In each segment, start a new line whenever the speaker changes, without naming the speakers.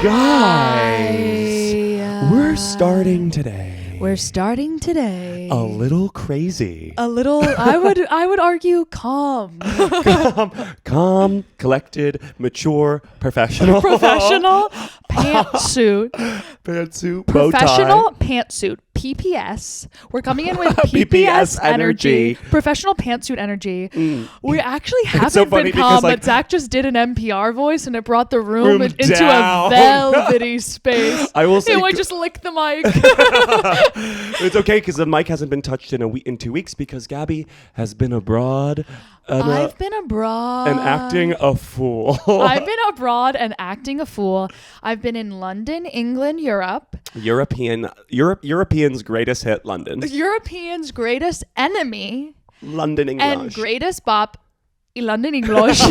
Guys, we're starting today. A little crazy.
A little, I would argue calm.
Calm, collected, mature, professional.
Pantsuit.
Bow tie.
Professional pantsuit. PPS. We're coming in with PPS energy. Professional pantsuit energy. We actually haven't been calm, but Zack just did an NPR voice and it brought the room into
down.
a velvety space.
I will say,
I just licked the mic.
It's okay because the mic hasn't been touched in 2 weeks because Gabby has been abroad.
I've been abroad.
And acting a fool.
I've been abroad and acting a fool. I've been in London, England, Europe.
Europeans' greatest hit, London.
Europeans' greatest enemy.
London, English.
And greatest bop. London, English.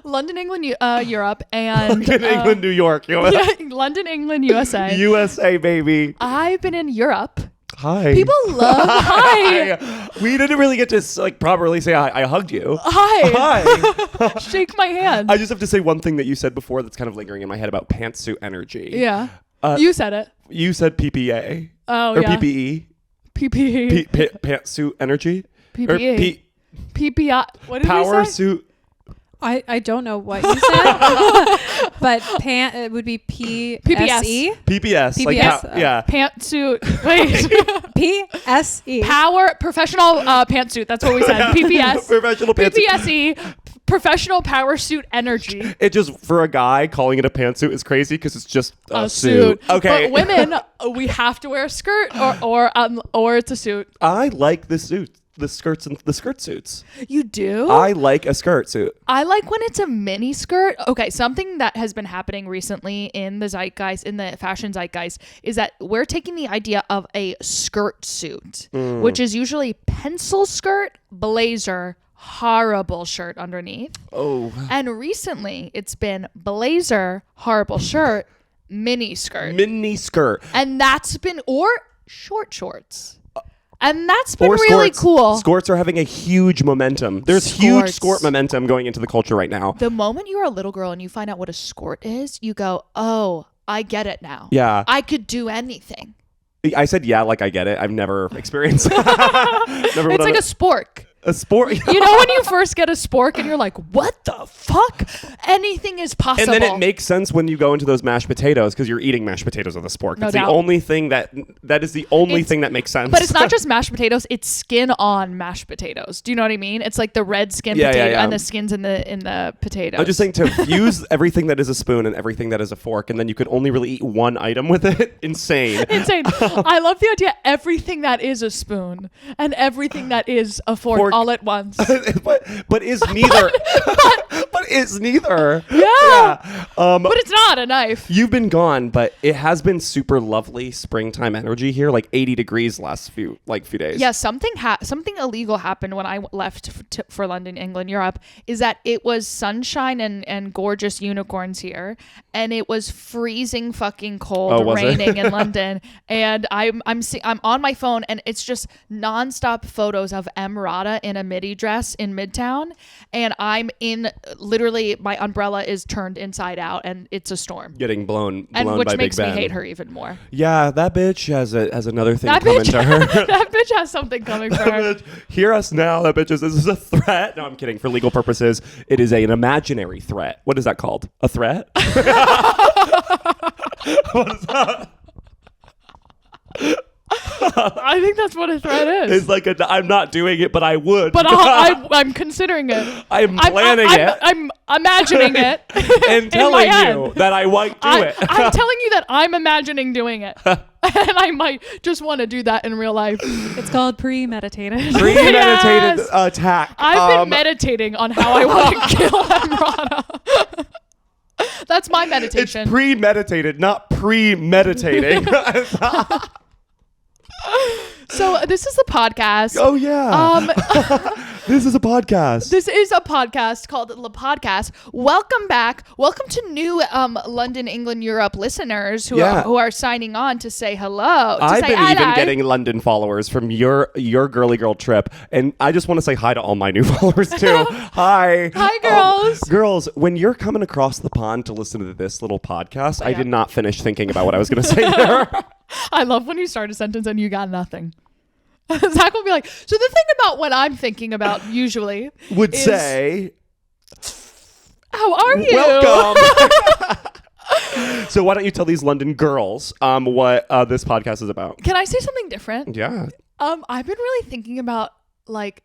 London, England, Europe. And
London, England, New York.
London, England, USA.
USA, baby.
I've been in Europe.
Hi.
People love hi.
We didn't really get to properly say hi. I hugged you.
Hi. Shake my hand.
I just have to say one thing that you said before that's kind of lingering in my head about pantsuit energy.
Yeah. You said it.
You said PPA.
Oh,
or
yeah.
PPE.
PPE.
Pantsuit energy.
PPE. PPI. What did
Power
you say?
suit.
I don't know what you said, but it would be PPSE.
PPS.
PPS.
Yeah.
Pantsuit. Wait.
PSE.
Power professional pantsuit. That's what we said. PPS.
Professional pantsuit.
PPSE. Professional power suit energy.
It just, for a guy, calling it a pantsuit is crazy because it's just a
suit.
Okay.
But women, we have to wear a skirt or it's a suit.
I like the suit. The skirts and the skirt suits.
You do?
I like a skirt suit.
I like when it's a mini skirt. Okay, something that has been happening recently in the zeitgeist, in the fashion zeitgeist, is that we're taking the idea of a skirt suit, which is usually pencil skirt, blazer, horrible shirt underneath.
Oh.
And recently it's been blazer, horrible shirt, mini skirt.
Mini skirt.
And that's been, or short shorts. And that's been really cool.
Skirts are having a huge momentum. There's huge skirt momentum going into the culture right now.
The moment you're a little girl and you find out what a skirt is, you go, oh, I get it now.
Yeah.
I could do anything.
I said, yeah, like I get it. I've never experienced it.
It's like a spork.
A spork.
You know when you first get a spork and you're like, what the fuck? Anything is possible.
And then it makes sense when you go into those mashed potatoes because you're eating mashed potatoes with a spork. That's the only thing that is the only thing that makes sense.
But it's not just mashed potatoes, it's skin on mashed potatoes. Do you know what I mean? It's like the red skin potato and the skins in the potatoes.
I'm just saying to use everything that is a spoon and everything that is a fork and then you could only really eat one item with it. Insane.
I love the idea everything that is a spoon and everything that is a fork. All at once.
but is neither. But is neither.
Yeah. But it's not a knife.
You've been gone, but it has been super lovely springtime energy here, like 80 degrees last few days.
Yeah, something illegal happened when I left for London, England, Europe, is that it was sunshine and gorgeous unicorns here, and it was freezing fucking cold, raining in London, and I'm on my phone, and it's just nonstop photos of Emrata in a midi dress in Midtown, and I'm in literally my umbrella is turned inside out and it's a storm
getting blown
which
by
makes
Big
me
Ben.
hate her even more.
Yeah, that bitch has another thing coming to her.
That bitch has something coming for her.
Hear us now. That bitch this is a threat. No, I'm kidding. For legal purposes, it is an imaginary threat. What is that called? A threat? What is that?
I think that's what a threat is.
It's like I'm not doing it, but I would.
But I'm considering it.
I'm planning it.
I'm imagining it.
And telling you that I might do it.
I'm telling you that I'm imagining doing it. And I might just want to do that in real life.
It's called premeditated.
Premeditated attack.
I've been meditating on how I want to kill Emrata. That's my meditation.
It's premeditated, not premeditating.
So this is the podcast.
Oh yeah. This is a podcast.
This is a podcast called Le Podcast. Welcome back. Welcome to new London, England, Europe listeners who are signing on to say hello.
I've been even getting London followers from your girly girl trip, and I just want to say hi to all my new followers too. Hi.
Hi, girls.
Girls, when you're coming across the pond to listen to this little podcast, I did not finish thinking about what I was going to say there.
I love when you start a sentence and you got nothing. Zack will be like, so the thing about what I'm thinking about usually
would say,
how are you?
Welcome. So why don't you tell these London girls what this podcast is about?
Can I say something different?
Yeah.
I've been really thinking about like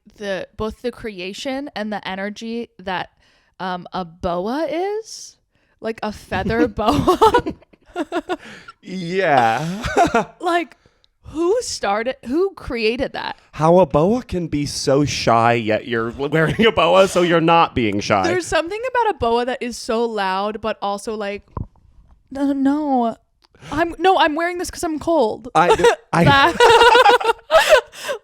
both the creation and the energy that a boa is, like a feather boa.
Yeah.
Like, who created that?
How a boa can be so shy, yet you're wearing a boa, so you're not being shy.
There's something about a boa that is so loud, but also like, no, I'm wearing this because I'm cold.
I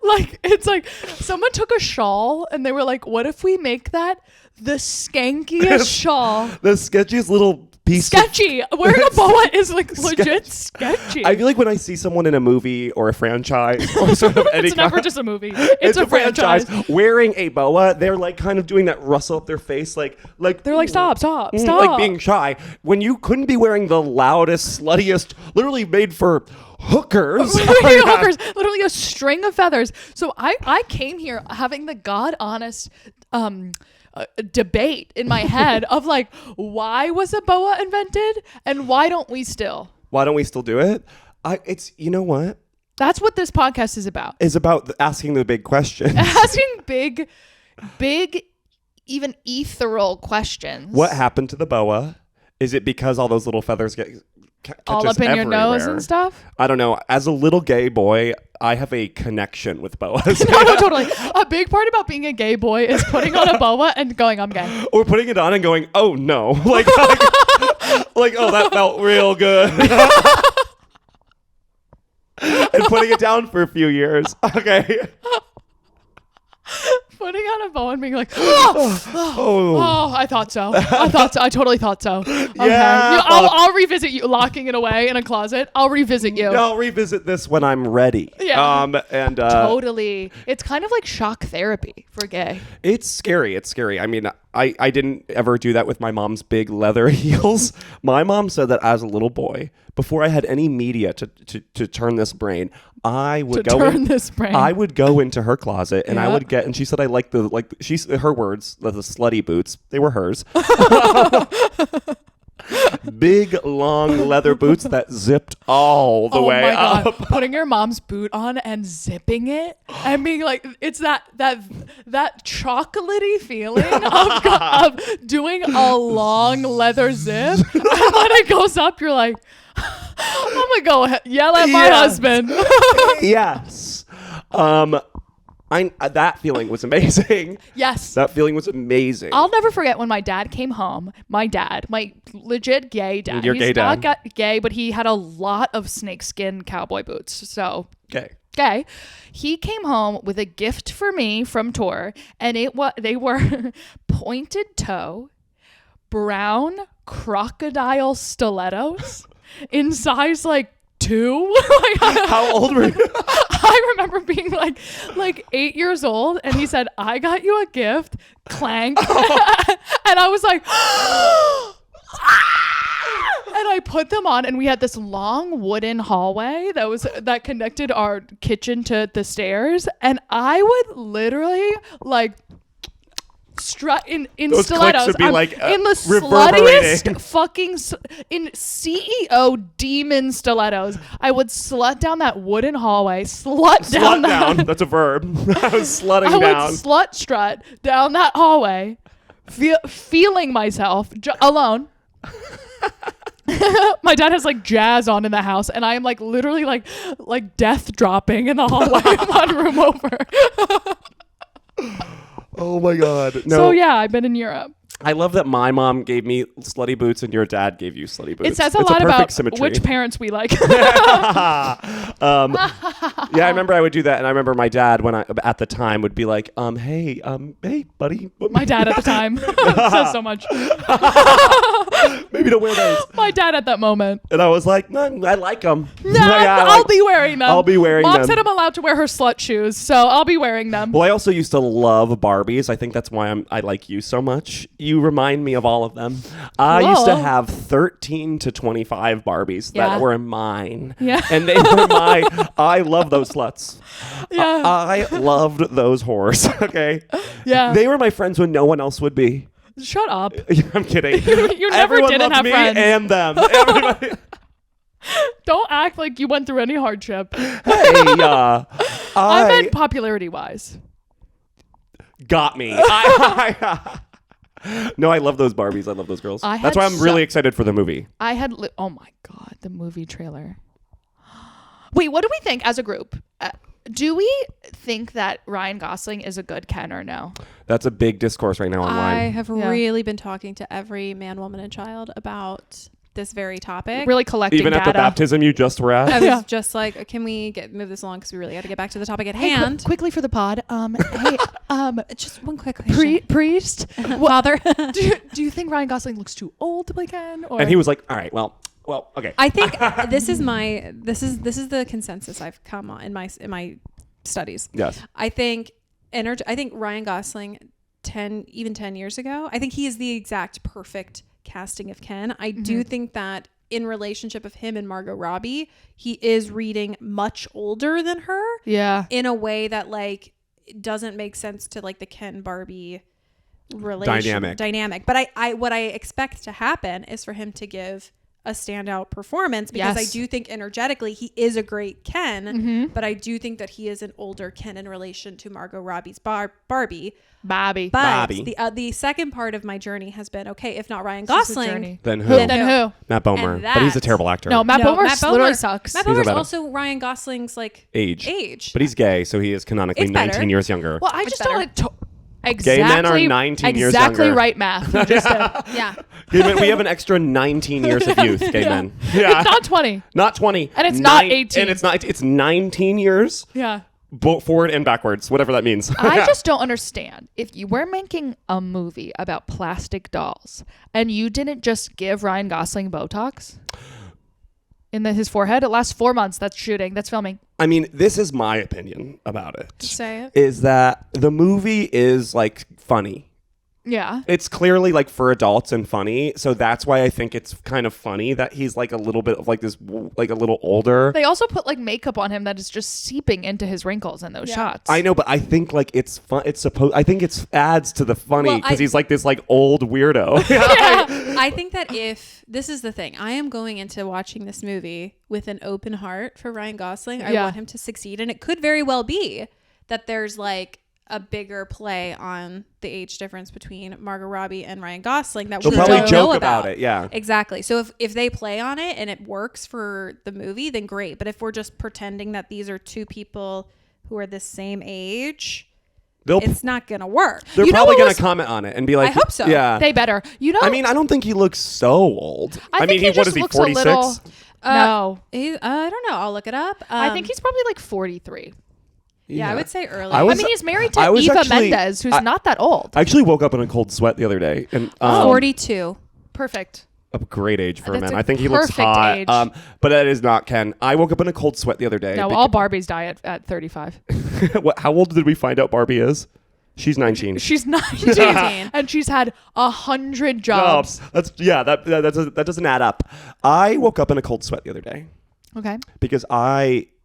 like, it's like someone took a shawl and they were like, what if we make that the skankiest shawl?
The sketchiest little piece.
Sketchy. Wearing a boa is like legit sketchy.
I feel like when I see someone in a movie or a franchise or sort of any
it's never just a movie. It's a franchise
wearing a boa, they're like kind of doing that rustle up their face, like
they're like stop,
like being shy. When you couldn't be wearing the loudest, sluttiest, literally made for hookers.
Literally a string of feathers. So I came here having the god honest debate in my head of like, why was a boa invented and why don't we still
do it? It's, you know what?
That's what this podcast is about.
It's about asking the big questions.
Asking big, even ethereal questions.
What happened to the boa? Is it because all those little feathers get
all up in
everywhere?
Your nose and stuff?
I don't know. As a little gay boy, I have a connection with boas.
No, totally. A big part about being a gay boy is putting on a boa and going, I'm gay.
Or putting it on and going, oh no. Like oh, that felt real good. And putting it down for a few years. Okay.
Putting on a boa and being like, oh, I thought so. I totally thought so. Okay.
Yeah.
I'll revisit you, locking it away in a closet. I'll revisit you.
I'll revisit this when I'm ready.
Yeah.
And
totally. It's kind of like shock therapy for gay.
It's scary. I mean, I didn't ever do that with my mom's big leather heels. My mom said that as a little boy, before I had any media to turn this brain, I would go into her closet and I would get, and she said I like her words, the slutty boots. They were hers. Big long leather boots that zipped all the way up.
Putting your mom's boot on and zipping it and being like, it's that chocolatey feeling of doing a long leather zip, and when it goes up you're like, I'm gonna go yell at my husband.
Yes. That feeling was amazing.
Yes.
That feeling was amazing.
I'll never forget when my dad came home. My legit gay dad.
Your gay dad.
He's not gay, but he had a lot of snakeskin cowboy boots. So
gay.
He came home with a gift for me from tour, and they were pointed toe, brown crocodile stilettos in size like 2.
How old were you?
I remember being like 8 years old, and he said, I got you a gift, clank. And I was like, and I put them on, and we had this long wooden hallway that connected our kitchen to the stairs, and I would literally like strut in
those
stilettos.
Would be
I'm
like,
in the sluttiest fucking in CEO demon stilettos. I would slut down that wooden hallway. Slut down.
That's a verb. I was slutting down.
I would slut strut down that hallway, feeling myself alone. My dad has like jazz on in the house, and I am like literally like death dropping in the hallway one room over.
Oh my God. No.
So yeah, I've been in Europe.
I love that my mom gave me slutty boots and your dad gave you slutty boots.
It says a
It's
lot
perfect
about
symmetry.
which parents we like.
Yeah, I remember I would do that, and I remember my dad at the time would be like, hey, buddy.
My dad at the time says so much.
Maybe don't wear those.
My dad at that moment.
And I was like, no, I like them.
No, I'll be wearing them.
I'll be wearing them.
Mom said I'm allowed to wear her slut shoes, so I'll be wearing them.
Well, I also used to love Barbies. I think that's why I like you so much. You remind me of all of them. I used to have 13 to 25 Barbies that were mine.
Yeah.
And they were I love those sluts.
Yeah.
I loved those whores. Okay.
Yeah.
They were my friends when no one else would be.
Shut up.
I'm kidding.
You never
Everyone
didn't
loved
have
me
friends.
and them. Everybody.
Don't act like you went through any hardship.
Hey,
I meant popularity-wise.
Got me. No, I love those Barbies. I love those girls. That's why I'm really excited for the movie.
Oh my God, the movie trailer. Wait, what do we think as a group? Do we think that Ryan Gosling is a good Ken or no?
That's a big discourse right now online.
I have really been talking to every man, woman, and child about this very topic.
Really collecting
Even
data.
at the baptism you just were at?
I was just like, can we move this along because we really got to get back to the topic at hand.
Quickly for the pod.
Just one quick question.
Priest,
Father.
do you think Ryan Gosling looks too old to play Ken? Or?
And he was like, all right, well, okay.
I think this is the consensus I've come on in my studies.
Yes.
I think Ryan Gosling 10 years ago, I think he is the exact perfect casting of Ken. I do think that in relationship of him and Margot Robbie, he is reading much older than her.
Yeah.
In a way that like doesn't make sense to like the Ken Barbie dynamic. But what I expect to happen is for him to give a standout performance because I do think energetically he is a great Ken, but I do think that he is an older Ken in relation to Margot Robbie's Barbie.
Bobby.
But the second part of my journey has been, okay, if not Ryan Gosling,
then who? Matt Bomer.
And
But he's a terrible actor.
No, Matt Bomer literally sucks.
Matt Bomer's also Ryan Gosling's like
age. But he's gay, so he is canonically 19 years younger.
Well, I just don't like
Gay men are 19 years younger.
Exactly right, math. You just did.
Yeah.
Gay men, we have an extra 19 years of youth, gay men. Yeah.
It's not 20.
Not 20.
And it's not 18.
And it's 19 years.
Yeah.
Forward and backwards, whatever that means.
I just don't understand. If you were making a movie about plastic dolls and you didn't just give Ryan Gosling Botox in his forehead, it lasts 4 months. That's shooting. That's filming.
I mean, this is my opinion about it.
Say it.
Is that the movie is like funny.
Yeah.
It's clearly like for adults and funny. So that's why I think it's kind of funny that he's like a little bit of like this, like a little older.
They also put like makeup on him that is just seeping into his wrinkles in those shots.
I know, but I think like it's fun. I think it adds to the funny because he's like this like old weirdo.
I think that if this is the thing, I am going into watching this movie with an open heart for Ryan Gosling. I want him to succeed. And it could very well be that there's like a bigger play on the age difference between Margot Robbie and Ryan Gosling that
They'll
we
probably
don't
joke
know
about it. Yeah,
exactly. So if they play on it and it works for the movie, then great. But if we're just pretending that these are two people who are the same age, it's not gonna work.
They're probably gonna comment on it and be like,
I hope so.
Yeah,
they better.
I mean, I don't think he looks so old.
I mean,
what is he? 46?
No,
I don't know. I'll look it up.
I think he's probably like 43.
Yeah, I would say early.
I mean, he's married to Eva Mendes, who's not that old.
I actually woke up in a cold sweat the other day. And
42.
Perfect.
A great age for a man.
A
I think he looks hot.
age.
But that is not Ken. I woke up in a cold sweat the other day.
No, all Barbies die at 35.
How old did we find out Barbie is? She's 19.
She's 19. And she's had 100 jobs.
That doesn't add up. I woke up in a cold sweat the other day.
Okay.
Because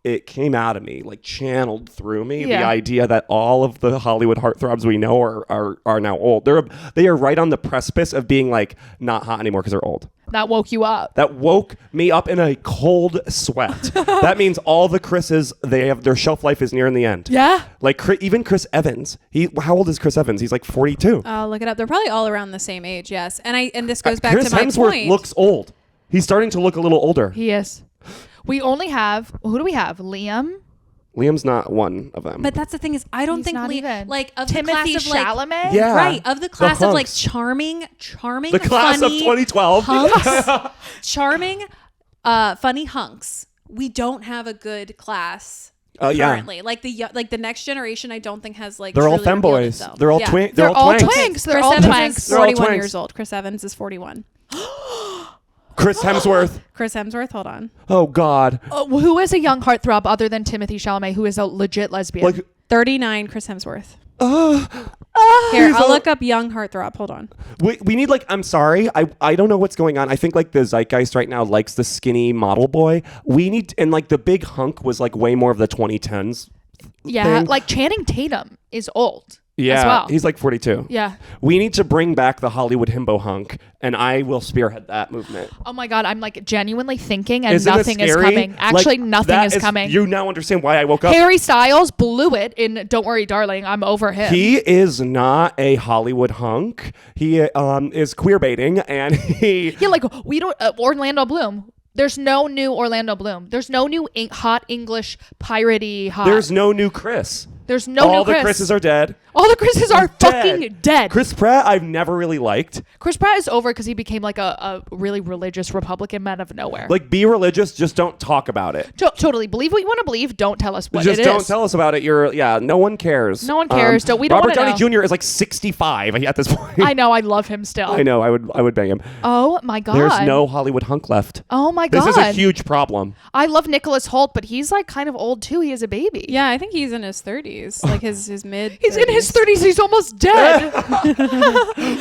it came out of me, like channeled through me, the idea that all of the Hollywood heartthrobs we know are now old. They are right on the precipice of being like not hot anymore because they're old.
That woke you up.
That woke me up in a cold sweat. That means all the Chris's, their shelf life is nearing the end.
Yeah.
Like even Chris Evans. How old is Chris Evans? He's like 42.
I'll look it up. They're probably all around the same age. Yes. And this goes back
Chris
to my
Hemsworth
point.
looks old. He's starting to look a little older.
He is. We only have, who do we have? Liam
Liam's not one of them.
But that's the thing is, I don't
He's
think
not even.
like of
Timothy
the class of
Chalamet.
Yeah.
right, of the class of like
hunks.
charming,
The class
funny
of 2012.
hunks, charming, funny hunks. We don't have a good class. Currently, like the next generation, I don't think has like.
They're all
truly revealed
femboys.
itself.
They're all
Yeah.
twink.
They're all
twinks.
twinks. They're
Chris
all
Evans
twinks.
is
They're all
41
twinks.
years old. Chris Evans is 41.
Chris Hemsworth.
Chris Hemsworth, hold on.
Oh God.
Who is a young heartthrob other than Timothy Chalamet, who is a legit lesbian?
Like
39, Chris Hemsworth.
he's
Here, I'll
a-
look up young heartthrob. Hold on.
we need like, I'm sorry, I don't know what's going on. I think like the zeitgeist right now likes the skinny model boy. We need, and like the big hunk was like way more of the 2010s.
yeah,
thing.
like Channing Tatum is old.
Yeah,
as well.
he's like 42.
Yeah.
We need to bring back the Hollywood himbo hunk, and I will spearhead that movement.
Oh my God, I'm like genuinely thinking, and
Isn't it
nothing is
scary?
coming. Actually,
Like,
nothing
that
is coming.
You now understand why I woke up.
Harry Styles blew it in "Don't Worry, Darling." I'm over him.
He is not a Hollywood hunk. He is queer baiting, and he.
Yeah, like we don't Orlando Bloom. There's no new Orlando Bloom. There's no new hot English piratey hot.
There's no new Chris.
There's no
All
new
the
Chris.
Chris's are dead.
All the Chris's are fucking dead.
Chris Pratt, I've never really liked.
Chris Pratt is over because he became like a really religious Republican man of nowhere.
Like, be religious, just don't talk about it.
Totally. Believe what you want to believe. Don't tell us what
Just
it
don't
is.
tell us about it. No one cares.
No one cares. We don't
Robert
wanna
Downey
know.
Jr. is like 65 at this point.
I know. I love him still.
I know. I would bang him.
Oh my God.
There's no Hollywood hunk left.
Oh my God.
This is a huge problem.
I love Nicholas Hoult, but he's like kind of old too. He has a baby.
Yeah, I think he's in his 30s, like his mid.
He's in his 30s. He's almost dead.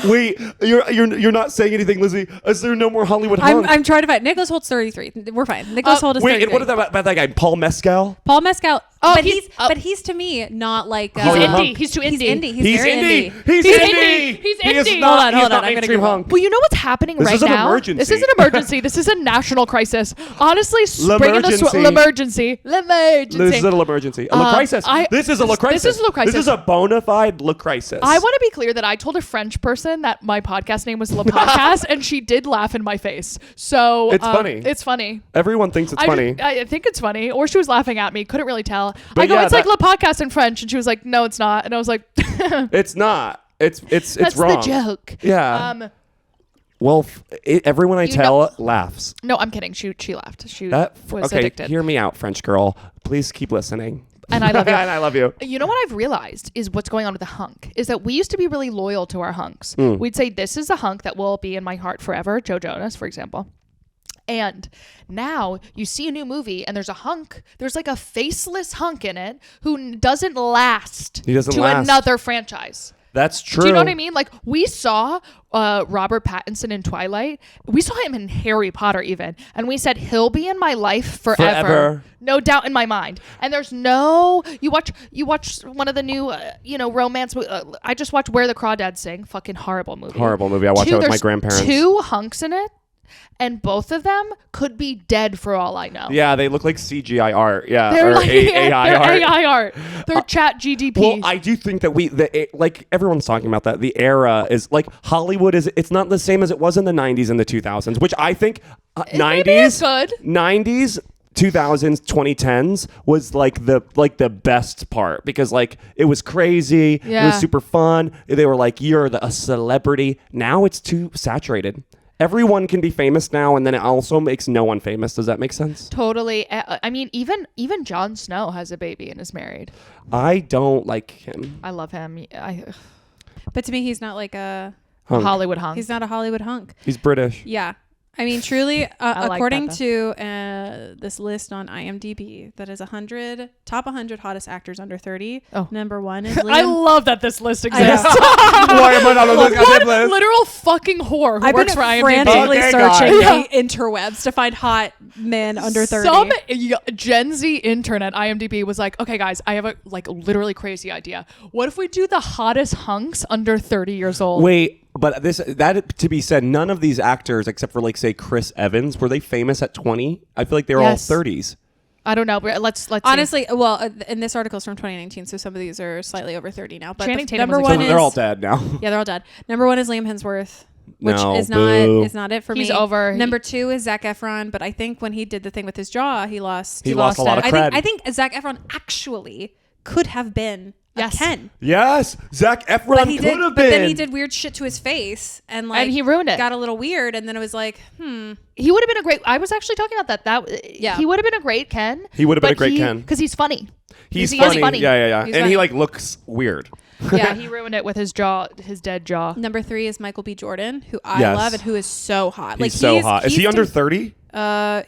Wait, you're not saying anything, Lizzie. Is there no more Hollywood hunk?
I'm trying to find. Nicholas Holt's 33. We're fine. Nicholas Hoult is 33.
Wait, and what about that guy, Paul Mescal?
Paul Mescal.
Oh,
but
he's-
he's to me not like
He's
Hollywood
indie.
hunk.
He's too
He's
indie.
indie. He's very
indie.
indie.
He's
He's
indie.
indie. He's
He is
indie.
not,
Hold on,
he's not
I'm gonna
mainstream
Google.
hunk.
Well, you know what's happening
This
right
is an
now?
emergency.
This is an emergency. This is a national crisis. Honestly, bringing the
L'emergency.
l'emergency.
This is a little emergency. A la crisis. This is a la crisis.
This is a la crisis.
This is a bona fide la crisis.
I want to be clear that I told a French person that my podcast name was Le Podcast, and she did laugh in my face. So
It's funny.
It's funny.
Everyone thinks it's funny.
I think it's funny, or she was laughing at me. Couldn't really tell.
But
I go,
yeah,
it's like
that-
Le Podcast in French, and she was like, no, it's not. And I was like,
It's not. It's
that's
wrong.
the joke.
Yeah. Well, everyone I
You
tell
know-
laughs.
No, I'm kidding. She laughed. She
That
was
okay.
addicted.
Hear me out, French girl. Please keep listening.
And I love you.
And I love you.
You know what I've realized is what's going on with the hunk is that we used to be really loyal to our hunks.
Hmm.
We'd say, this is a hunk that will be in my heart forever. Joe Jonas, for example. And now you see a new movie and there's a hunk. There's like a faceless hunk in it who doesn't last
He doesn't
to
last.
another franchise.
That's true.
Do you know what I mean? Like, we saw Robert Pattinson in Twilight. We saw him in Harry Potter even. And we said, he'll be in my life forever. No doubt in my mind. And there's no... You watch one of the new, romance... I just watched Where the Crawdads Sing. Fucking horrible movie.
Horrible movie. I watched that with my
There's
grandparents.
2 hunks in it. And both of them could be dead for all I know.
Yeah, they look like CGI art. Yeah,
They're
or
like
AI
they're
art.
AI art. They're chat GDP.
Well, I do think that like everyone's talking about that. The era is like Hollywood is. It's not the same as it was in the 90s and the 2000s, which I think 90s,
is good.
90s. 2000s 2010s was like the best part because like it was crazy. It
Yeah.
was super fun. They were like, you're a celebrity. Now it's too saturated. Everyone can be famous now, and then it also makes no one famous. Does that make sense?
Totally. I mean, even Jon Snow has a baby and is married.
I don't like him.
I love him.
But to me, he's not like a
Hunk.
Hollywood hunk.
he's not a Hollywood hunk.
He's British.
Yeah. I mean, truly,
I like
according
that,
to this list on IMDb, that is top 100 hottest actors under 30.
Oh.
Number 1 is Liam.
I love that this list
I know.
exists.
Why am I not on this goddamn
What
list?
literal fucking whore who
I've
works
been
for IMDb.
frantically
Okay,
searching
guys.
the interwebs to find hot men under 30.
Some Gen Z intern at IMDb was like, okay, guys, I have a literally crazy idea. What if we do the hottest hunks under 30 years old?
Wait, but that to be said, none of these actors, except for like say Chris Evans, were they famous at 20? I feel like they were
Yes.
all 30s.
I don't know. But let's see.
Honestly, well, and this article is from 2019, so some of these are slightly over 30 now. But
Channing
the
Tatum
number
was
one
So
is
they're all dead now.
yeah, they're all dead. Number 1 is Liam Hemsworth. which
No,
is
boo.
not it for me.
He's over.
Number 2 is Zac Efron, but I think when he did the thing with his jaw, he lost
He lost a lot of
I
cred.
think Zac Efron actually could have been a Ken.
Yes, Zac Efron could have been.
But then he did weird shit to his face and
he ruined it.
Got a little weird, and then it was like,
He would have been a great. I was actually talking about that.
Yeah.
He would have been a great Ken.
He would have been a great Ken
because he's funny.
He's
He is
funny.
funny.
Yeah.
He's
And
funny.
he like looks weird.
Yeah, he ruined it with his jaw, his dead jaw.
Number 3 is Michael B. Jordan, who I
Yes.
love and who is so hot.
He's so hot. Is he under 30?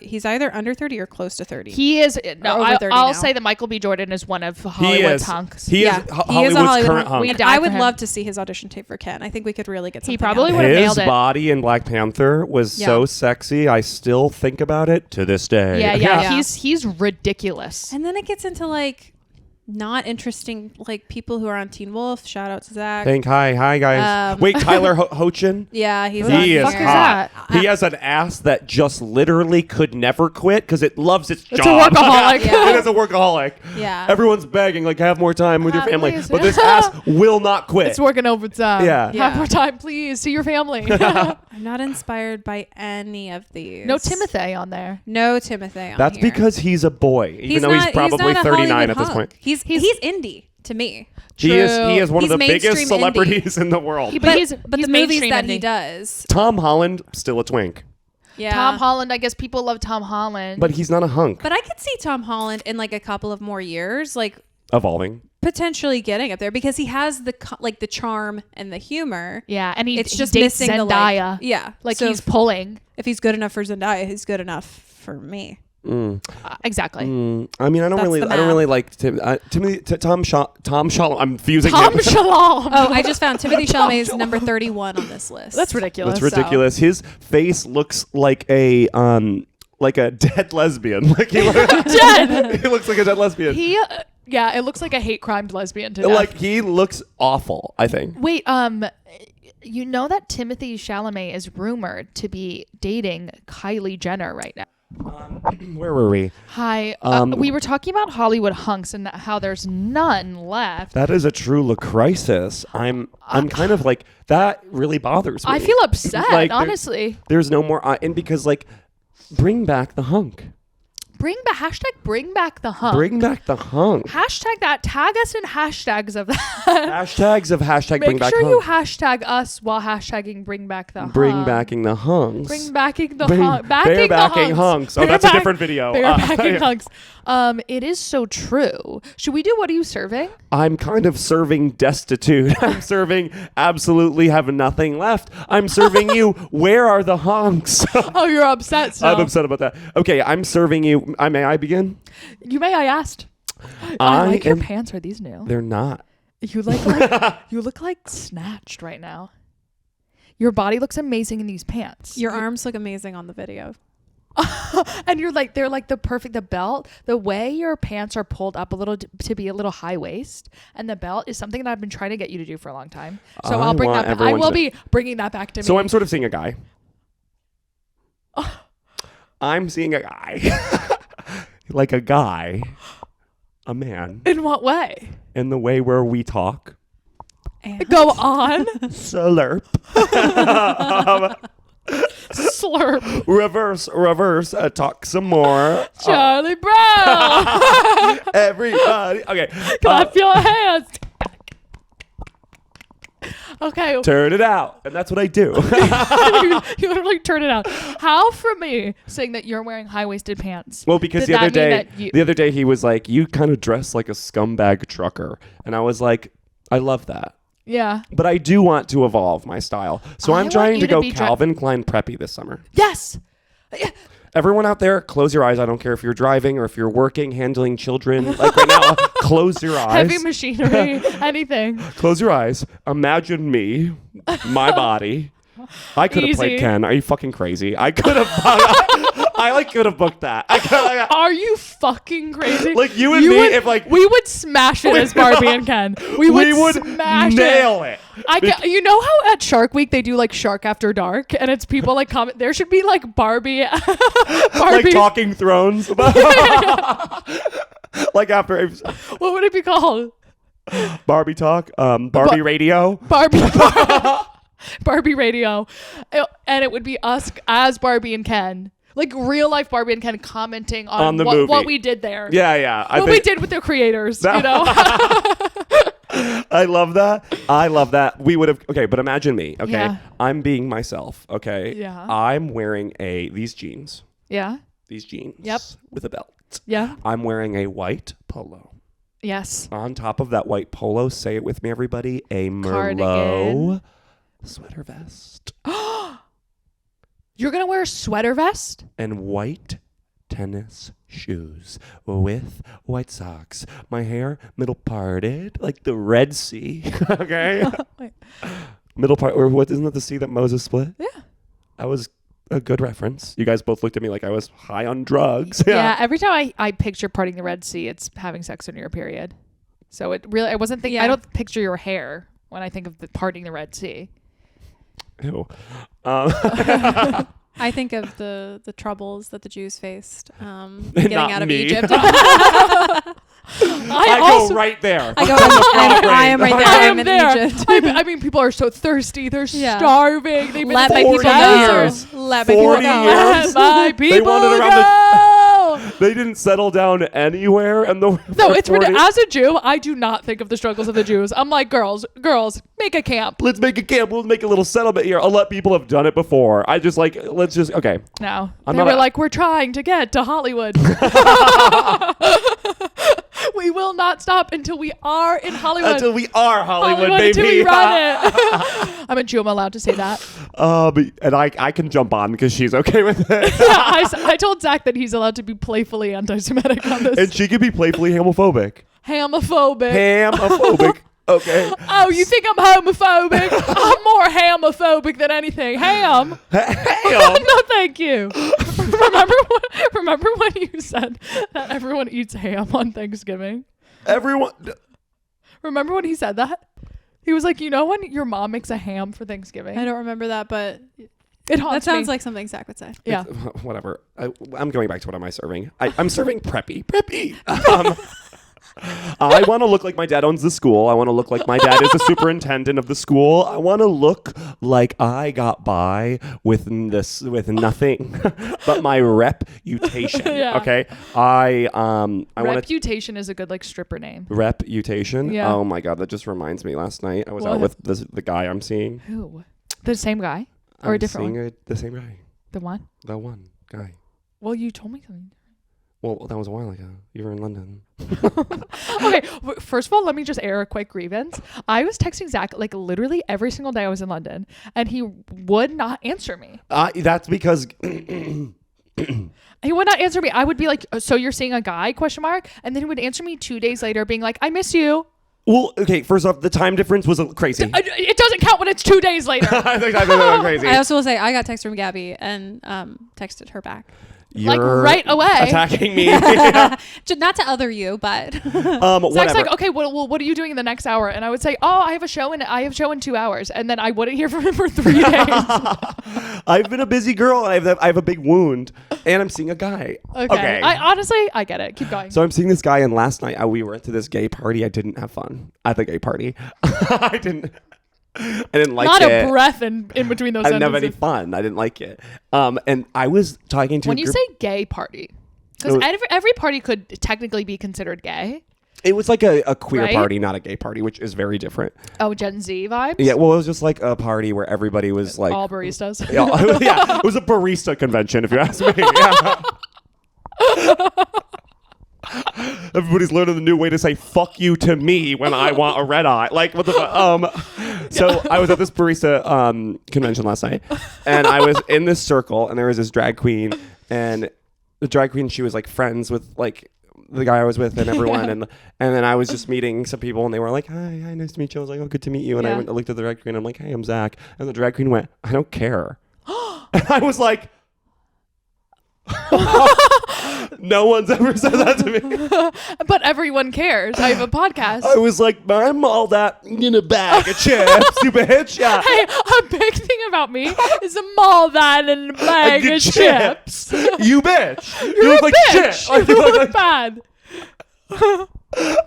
He's either under 30 or close to 30.
He is. No,
over 30
I'll
now.
say that Michael B. Jordan is one of Hollywood's hunks.
He is Hollywood's current hunk.
We
And
died
I
for
would
him.
love to see his audition tape for Ken. I think we could really get something.
He probably
out of
would
it.
have
His
nailed it.
body in Black Panther was so sexy. I still think about it to this day.
Yeah. He's ridiculous.
And then it gets into like not interesting, like people who are on Teen Wolf. Shout out to Zack.
Hi guys. Wait, Tyler Hoechlin?
Yeah, he's on
He is
fuck is
here.
hot.
that?
He has an ass that just literally could never quit because it loves its job.
It's a workaholic.
Yeah.
It is a workaholic.
Yeah.
Everyone's begging, like, have more time with your family.
please.
But this ass will not quit.
It's working overtime.
Yeah.
Yeah.
Have more time, please. See your family.
I'm not inspired by any of these.
No Timothy on there.
No Timothy on
That's
here.
because he's a boy, even though he's probably
not a
39
Hollywood
at this
hunk.
point.
He's indie to me.
He is one
He's
of the biggest
mainstream
celebrities in the world.
But he's
the movies
mainstream
that he
indie.
does.
Tom Holland, still a twink.
Yeah.
Tom Holland. I guess people love Tom Holland.
But he's not a hunk.
But I could see Tom Holland in like a couple of more years, like
Evolving.
potentially getting up there because he has the the charm and the humor.
yeah, and
It's
he
just
dates
missing
Zendaya.
like
so
he's
he's pulling.
if he's good enough for Zendaya, he's good enough for me.
Exactly.
I mean, I don't
That's
really
the
like Tom Shalom. I'm fusing
Tom
him.
Shalom.
Oh, I just found Timothy Chalamet is number 31 on this list.
That's ridiculous.
That's ridiculous. His face looks like a dead lesbian. Like he
Dead.
he looks like a dead lesbian.
He. Yeah, it looks like a hate crimed lesbian to death.
Like he looks awful, I think.
Wait, you know that Timothy Chalamet is rumored to be dating Kylie Jenner right now.
Where were we?
Hi. We were talking about Hollywood hunks and how there's none left.
That is a true crisis. I'm kind of like that really bothers me.
I feel upset,
Like,
honestly.
There's no more and because like bring back the hunk.
Bring back the hunk.
Bring back the hunk.
Hashtag that. Tag us in hashtags of that.
Hashtags of hashtag bring
Make
back
sure
hunk.
you hashtag us while hashtagging bring back the hunk.
Bring backing the hunks.
Bring backing the
Bring-
hunk.
bare backing hunks. Oh, that's a different video.
Bare backing
Yeah.
hunks. It is so true. Should we do what are you serving?
I'm kind of serving destitute. I'm serving absolutely have nothing left. I'm serving you. Where are the hunks?
Oh, you're upset still.
I'm upset about that. Okay, I'm serving you. May I begin?
You may, I asked.
I
like your
am-
pants. Are these new?
They're not.
You you look like snatched right now. Your body looks amazing in these pants.
Your arms look amazing on the video.
And they're like the belt, the way your pants are pulled up a little to be a little high waist, and the belt is something that I've been trying to get you to do for a long time. So I'll bring
want
that. I
everyone
will
to-
be bringing that back to me.
So I'm sort of seeing a guy. I'm seeing a guy. Like a guy. A man.
In what way?
In the way where we talk.
And
Go on.
Slurp.
Slurp.
Reverse. Talk some more.
Charlie Brown.
Everybody. Okay.
Clap your hands. Okay.
Turn it out. And that's what I do.
you literally turn it out. How from me saying that you're wearing high-waisted pants?
Well, because
Did that mean
the other day he was like, you kind of dress like a scumbag trucker. And I was like, I love that.
Yeah.
But I do want to evolve my style. So
I
I'm
want
trying
you
to
to
go
be
Calvin Klein preppy this summer.
Yes.
Everyone out there, close your eyes. I don't care if you're driving or if you're working, handling children. Like right now, close your eyes.
Heavy machinery. Anything.
Close your eyes. Imagine me, my body. I could have played
Easy.
Ken. Are you fucking crazy? I could have. I could have booked that.
Are you fucking crazy?
Like you and me, if like
we would smash it as Barbie and Ken. We would smash
nail it.
You know how at Shark Week they do like Shark After Dark, and it's people like comment. There should be like Barbie,
Like Talking Thrones. Like after
What would it be called?
Barbie talk, Barbie radio.
Barbie. Barbie radio, and it would be us as Barbie and Ken, like real life Barbie and Ken, commenting on
the movie.
What we did there.
Yeah.
What we did with the creators, you know.
I love that. We would have. Okay, but imagine me. Okay,
Yeah.
I'm being myself. Okay.
Yeah.
I'm wearing these jeans.
Yeah.
These jeans.
Yep.
With a belt.
Yeah.
I'm wearing a white polo.
Yes.
On top of that white polo, say it with me, everybody, a Merlot
Cardigan.
sweater vest.
You're gonna wear a sweater vest
And white tennis shoes with white socks. My hair middle parted like the Red Sea. Okay.
Wait.
Middle part, or what? Isn't that the sea that Moses split?
Yeah.
That was a good reference. You guys both looked at me like I was high on drugs.
Yeah. Every time I picture parting the Red Sea, it's having sex during your period. So it really, I wasn't thinking.
Yeah.
I don't picture your hair when I think of parting the Red Sea.
Ew.
I think of the troubles that the Jews faced getting
Not
out of
me.
Egypt.
I go right there.
I am right there.
I
I'm
am
in
there.
Egypt.
I mean, people are so thirsty. They're
Yeah.
starving. They've been
Let my
40
people know.
years.
Let my people
40
know.
years.
Let my people
wanted around
go.
They didn't settle down anywhere. And
No, it's as a Jew, I do not think of the struggles of the Jews. I'm like, girls, make a camp.
Let's make a camp. We'll make a little settlement here. I'll let people have done it before. Okay.
No,
I'm
they
not
were like, we're trying to get to Hollywood. We will not stop until we are in Hollywood.
Until we are Hollywood, baby.
Until we run it. I'm a Jew. I'm allowed to say that.
And I can jump on because she's okay with it.
Yeah, I told Zack that he's allowed to be playfully anti-Semitic on this.
And she can be playfully homophobic.
Homophobic.
Okay.
Oh, you think I'm homophobic? I'm more hamophobic than anything. Ham. No, thank you. Remember when you said that everyone eats ham on Thanksgiving?
Everyone.
Remember when he said that? He was like, you know when your mom makes a ham for Thanksgiving?
I don't remember that, but
It haunts
that sounds
me.
like something Zack would say.
Yeah.
Whatever. I'm going back to what am I serving? I'm serving preppy. I want to look like my dad owns the school. I want to look like my dad is the superintendent of the school. I want to look like I got by with nothing but my reputation.
Yeah.
Okay. I want to.
Reputation is a good like stripper name.
Reputation.
Yeah.
Oh my god, that just reminds me. Last night I was out with the guy I'm seeing.
Who? The same guy or a different one?
The same guy.
The one?
The one guy.
Well, you told me something.
Well, that was a while ago. You were in London.
Okay, first of all, let me just air a quick grievance. I was texting Zack like literally every single day I was in London, and he would not answer me.
That's because
He would not answer me. I would be like, "So you're seeing a guy?" ? And then he would answer me 2 days later, being like, "I miss you."
Well, okay. First off, the time difference was crazy.
It doesn't count when it's 2 days later.
I think that's crazy.
I also will say I got text from Gabby and texted her back.
You're
right away.
attacking me.
Not to other you, but
Zack's
whatever.
like, okay, what are you doing in the next hour? And I would say, oh, I have a show in 2 hours, and then I wouldn't hear from him for 3 days.
I've been a busy girl. I have a big wound, and I'm seeing a guy.
Okay. I get it. Keep going.
So I'm seeing this guy, and last night we were to this gay party. I didn't have fun at the gay party. I didn't like
Not
it.
a breath in between those
I didn't have
sentences.
any fun. I didn't like it. And I was talking to
When
a
you
group.
say gay party, because every party could technically be considered gay.
It was like a queer
Right?
party, not a gay party, which is very different.
Oh, Gen Z vibes?
Yeah, well, it was just like a party where everybody was like...
All baristas.
yeah, it was a barista convention, if you ask me. Yeah. Everybody's learning the new way to say "fuck you" to me when I want a red eye. Like what the fuck? So I was at this barista convention last night, and I was in this circle, and there was this drag queen, and the drag queen, she was like friends with like the guy I was with and everyone, and then I was just meeting some people, and they were like, hi, nice to meet you. I was like, oh, good to meet you. And I looked at the drag queen, I'm like, hey, I'm Zack, and the drag queen went, I don't care. And I was like, no one's ever said that to me.
But everyone cares. I have a podcast.
I was like, I'm all that in a bag of chips, you bitch. Yeah.
Hey, a big thing about me is I'm all that in a bag of chips.
You bitch.
You're
you look
a
like
bitch.
shit.
You look bad.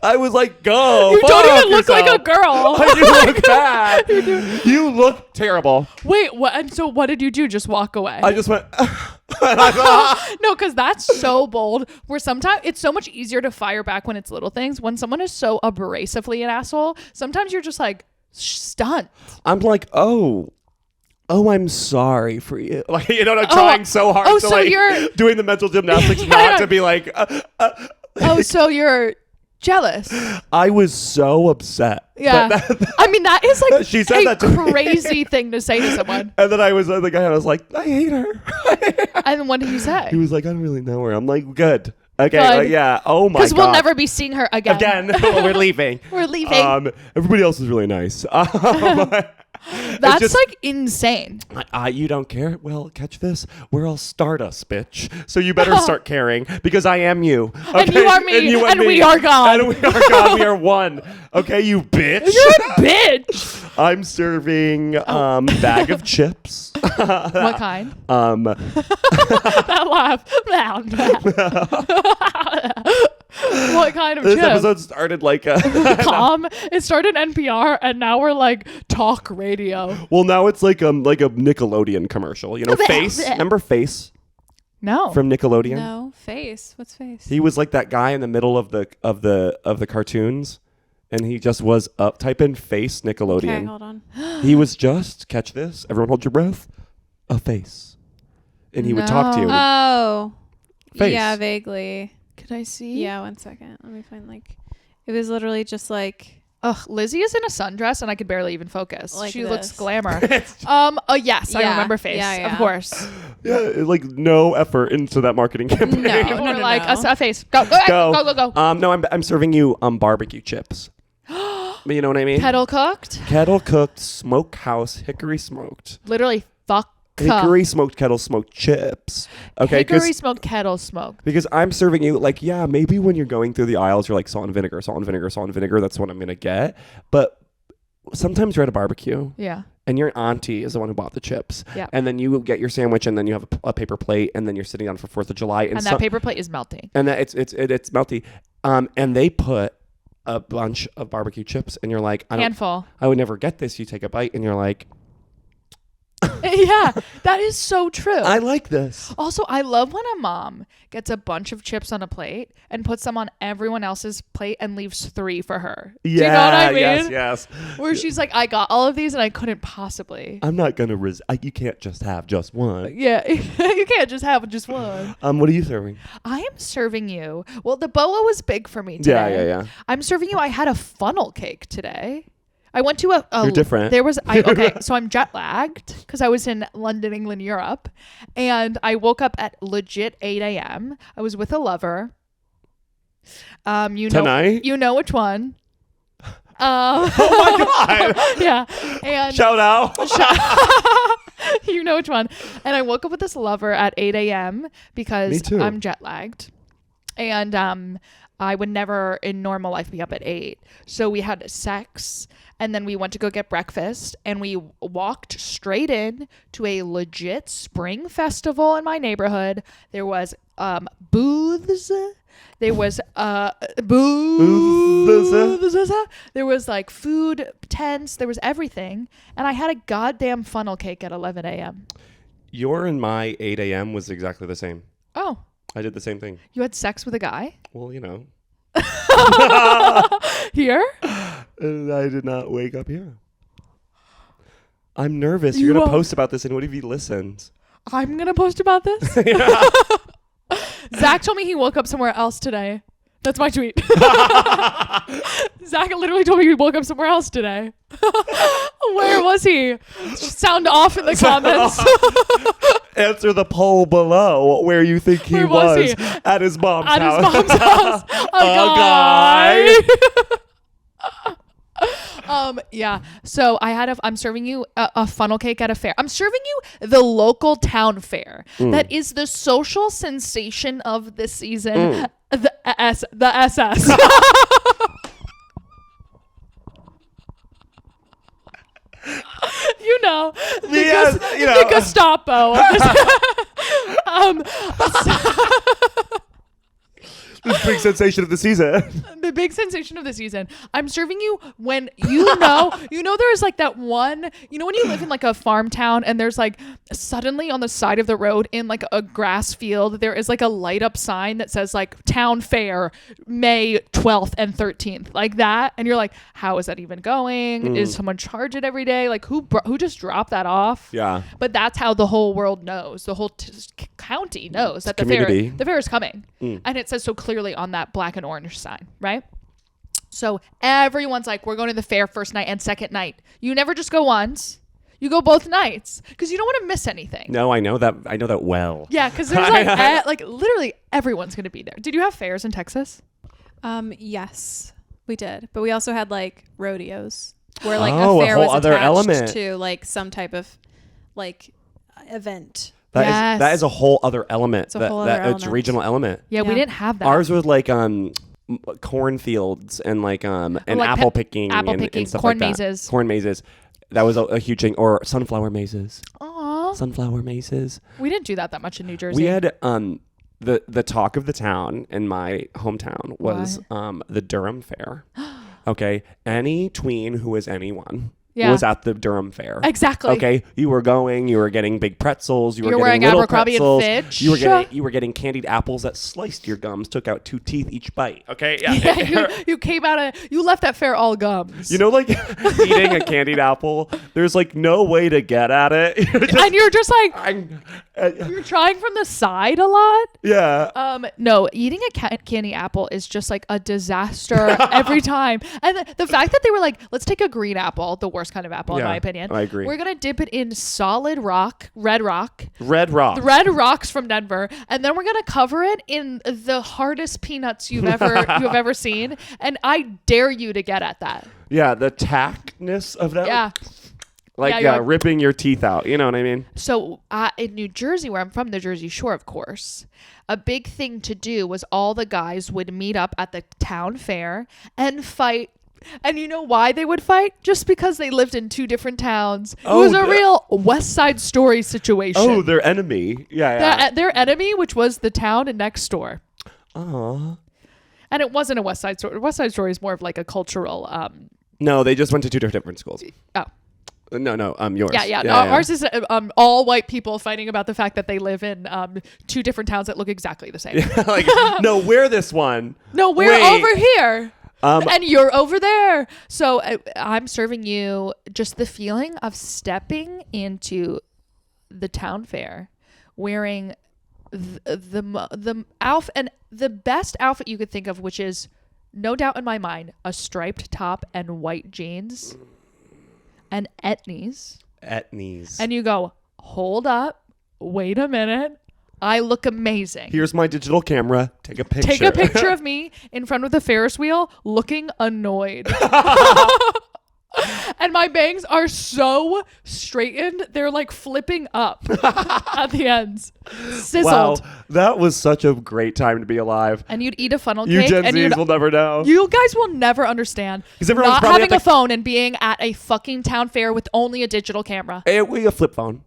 I was like, go.
You don't even look
yourself.
like a girl.
You look bad. You look terrible.
Wait, what? And so what did you do? Just walk away?
I just went.
No, because that's so bold. Where sometimes it's so much easier to fire back when it's little things. When someone is so abrasively an asshole, sometimes you're just like stunned.
I'm like, oh, I'm sorry for you. Like, you know, I'm trying so hard to
so
like
you're
doing the mental gymnastics not to be like.
So you're jealous.
I was so upset.
Yeah. I mean, that is like
she said that to me.
crazy thing to say to someone.
And then the guy was like, I hate her.
And what did you say?
He was like, I don't really know her. I'm like, good. Okay,
Good.
yeah. Oh my god.
Because we'll never be seeing her again.
Well, we're leaving.
We're leaving.
Everybody else is really nice.
That's
just,
like insane.
You don't care? Well, catch this. We're all stardust, bitch. So you better start caring because I am you. Okay?
And you are me. And we are God.
And we are God. We are one. Okay, you bitch.
You're a bitch.
I'm serving bag of chips.
What kind? That laugh. What kind of
This
chip?
episode started like
Calm. It started NPR, and now we're like talk radio.
Well, now it's like a Nickelodeon commercial. You know, Face. Remember Face
No.
from Nickelodeon?
No, Face. What's Face?
He was like that guy in the middle of the cartoons, and he just was up. Type in Face Nickelodeon.
Okay, hold on.
He was just, catch this. Everyone, hold your breath. A face, and he would talk to you.
Oh,
Face.
yeah, vaguely.
Can I see?
Yeah, 1 second. Let me find it was literally just like.
Ugh, Lizzie is in a sundress and I could barely even focus.
Like
she
this.
looks glamour. Yes, I
Yeah,
remember Face.
yeah.
Of course.
Yeah, like no effort into that marketing campaign.
No.
We're like a Face. Go.
No, I'm serving you barbecue chips. You know what I mean?
Kettle cooked,
smokehouse, hickory smoked.
literally fuck.
Hickory smoked kettle smoked chips. Okay,
Hickory smoked, kettle smoked.
because I'm serving you like, yeah, maybe when you're going through the aisles, you're like salt and vinegar, salt and vinegar, salt and vinegar. That's what I'm gonna get. But sometimes you're at a barbecue.
Yeah.
And your auntie is the one who bought the chips.
Yeah.
And then you get your sandwich, and then you have a paper plate, and then you're sitting down for 4th of July,
And that paper plate is melting.
and that it's melty. And they put a bunch of barbecue chips, and you're like,
Handful.
I would never get this. You take a bite, and you're like,
Yeah, that is so true.
I like this.
Also, I love when a mom gets a bunch of chips on a plate and puts them on everyone else's plate and leaves 3 for her.
Yeah,
do you know what I mean?
Yes.
Where she's like, I got all of these and I couldn't possibly.
I'm not gonna you can't just have just one.
Yeah, you can't just have just one.
What are you serving?
I am serving you. Well, the boa was big for me today.
Yeah.
I'm serving you. I had a funnel cake today. I went to a
You're different.
There was okay, so I'm jet lagged because I was in London, England, Europe, and I woke up at legit 8 a.m. I was with a lover.
Tonight?
You know which one.
Oh my god!
Yeah, and
Shout out.
You know which one. And I woke up with this lover at 8 a.m. because
Me too.
I'm jet lagged, and I would never in normal life be up at 8. So we had sex. And then we went to go get breakfast, and we walked straight in to a legit spring festival in my neighborhood. There was booths. There was booths. There was like food tents. There was everything. And I had a goddamn funnel cake at 11 a.m.
Your and my 8 a.m. was exactly the same.
Oh.
I did the same thing.
You had sex with a guy?
Well, you know.
Here?
And I did not wake up here. I'm nervous. You're going to post about this, and what if he listens?
I'm going to post about this? Zack told me he woke up somewhere else today. That's my tweet. Zack literally told me he woke up somewhere else today. Where was he? Sound off in the comments.
Answer the poll below where you think he was. At his mom's house.
At his mom's house. A guy. Yeah. So I'm serving you a funnel cake at a fair. I'm serving you the local town fair that is the social sensation of this season. The SS. You know, the Gestapo.
This big sensation of the season.
The big sensation of the season. I'm serving you when you know there's like that one, when you live in like a farm town and there's like suddenly on the side of the road in like a grass field, there is like a light up sign that says like town fair, May 12th and 13th, like that. And you're like, how is that even going? Is someone charge it every day? Like who just dropped that off?
Yeah.
But that's how the whole world knows. The whole county knows that the fair is coming. And it says so clearly on that black and orange sign, right? So everyone's like, we're going to the fair first night and second night. You never just go once. You go both nights because you don't want to miss anything.
No, I know that well.
Yeah, because there's like literally everyone's going to be there. Did you have fairs in Texas?
Yes, we did. But we also had like rodeos where like
a
fair
whole
was
other
attached
element
to like some type of like event.
That is a whole other element.
It's a whole other element.
It's a regional element.
Yeah, we didn't have that.
Ours was like cornfields and like and like apple picking, and stuff
corn
like
mazes.
That. Corn mazes. That was a huge thing. Or sunflower mazes.
Aww.
Sunflower mazes.
We didn't do that much in New Jersey.
We had the talk of the town in my hometown was the Durham Fair. Okay, any tween who was anyone. Was at the Durham Fair.
Exactly.
Okay, you were getting big pretzels. You were
wearing
getting little
Abercrombie
pretzels.
and Fitch.
You were getting candied apples that sliced your gums, took out 2 teeth each bite. Okay,
yeah. You left that fair all gums.
Like eating a candied apple. There's like no way to get at it.
And you're just like you're trying from the side a lot.
Yeah.
No, eating a candy apple is just like a disaster every time. And the fact that they were like, let's take a green apple, the worst kind of apple in my opinion.
I agree.
We're gonna dip it in solid red rock, the red rocks from Denver, and then we're gonna cover it in the hardest peanuts you've ever seen. And I dare you to get at that.
Yeah, the tackness of that.
Yeah.
Like ripping your teeth out. You know what I mean? So
in New Jersey, where I'm from, the Jersey Shore, of course, a big thing to do was all the guys would meet up at the town fair and fight. And you know why they would fight? Just because they lived in 2 different towns. It was a real West Side Story situation.
Oh, their enemy. Yeah.
Their enemy, which was the town next door.
Aww.
And it wasn't a West Side Story. West Side Story is more of like a cultural...
No, they just went to 2 different schools.
Oh.
No, yours.
Yeah. Ours is all white people fighting about the fact that they live in 2 different towns that look exactly the same.
Yeah, like, no, we're this one.
No, we're over here. And you're over there. So I'm serving you just the feeling of stepping into the town fair wearing the outfit, and the best outfit you could think of, which is no doubt in my mind, a striped top and white jeans and etnies. And you go, hold up, wait a minute. I look amazing.
Here's my digital camera. Take a picture.
Take a picture of me in front of the Ferris wheel looking annoyed. And my bangs are so straightened, they're like flipping up at the ends. Sizzled.
Wow, that was such a great time to be alive.
And you'd eat a funnel
cake. You Gen
and
Zs will never know.
You guys will never understand. Not having a phone and being at a fucking town fair with only a digital camera.
A flip phone.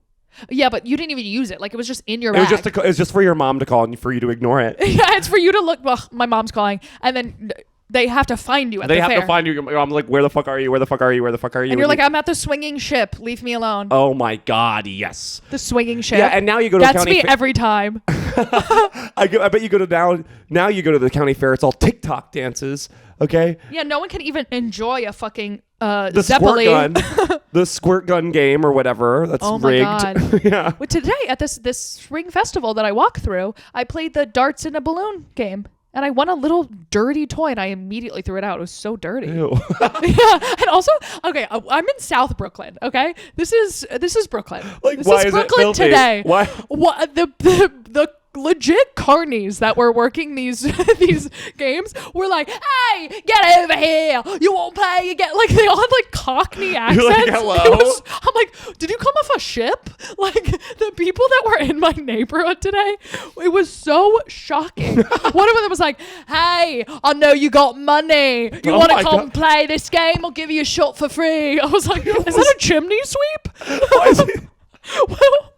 Yeah, but you didn't even use it. Like, it was just in your bag.
It was just for your mom to call and for you to ignore it.
Yeah, it's for you to look. Well, my mom's calling, and then they have to find you at the fair. They have
to find you. I'm like, where the fuck are you? Where the fuck are you? Where the fuck are you?
And you're like, I'm at the swinging ship. Leave me alone.
Oh my God, yes.
The swinging ship.
Yeah, and now you go to the county
fair. That's me every time.
I bet you go to now you go to the county fair. It's all TikTok dances. Okay.
Yeah, no one can even enjoy a fucking
the squirt gun, the squirt gun game or whatever. That's rigged.
My God.
Yeah.
Well, today at this spring festival that I walked through, I played the darts in a balloon game. And I won a little dirty toy, and I immediately threw it out. It was so dirty.
Ew.
Yeah, and also, okay, I'm in South Brooklyn. Okay, this is Brooklyn.
Like,
this
why
is
is
Brooklyn
it filthy?
today?
Why?
What the legit carnies that were working these games were like, hey, get over here, you won't pay, you get, like, they all had like Cockney accents.
You're like, hello?
I'm like, did you come off a ship? Like, the people that were in my neighborhood today, it was so shocking. One of them was like, hey, I know you got money, you want to come play this game, I'll give you a shot for free. I was like, is that a chimney sweep?
Why is it?
Well,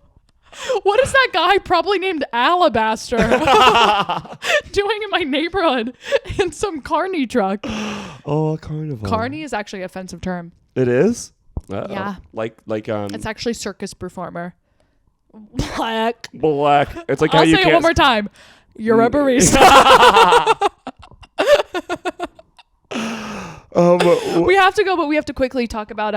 What is that guy probably named Alabaster doing in my neighborhood in some carny truck?
Oh, a carnival.
Carny is actually an offensive term.
It is? Uh-oh.
Yeah.
Like
It's actually circus performer. Black.
It's like
I'll
how you
say
can't
it one more time. You're a barista. We have to go, but we have to quickly talk about.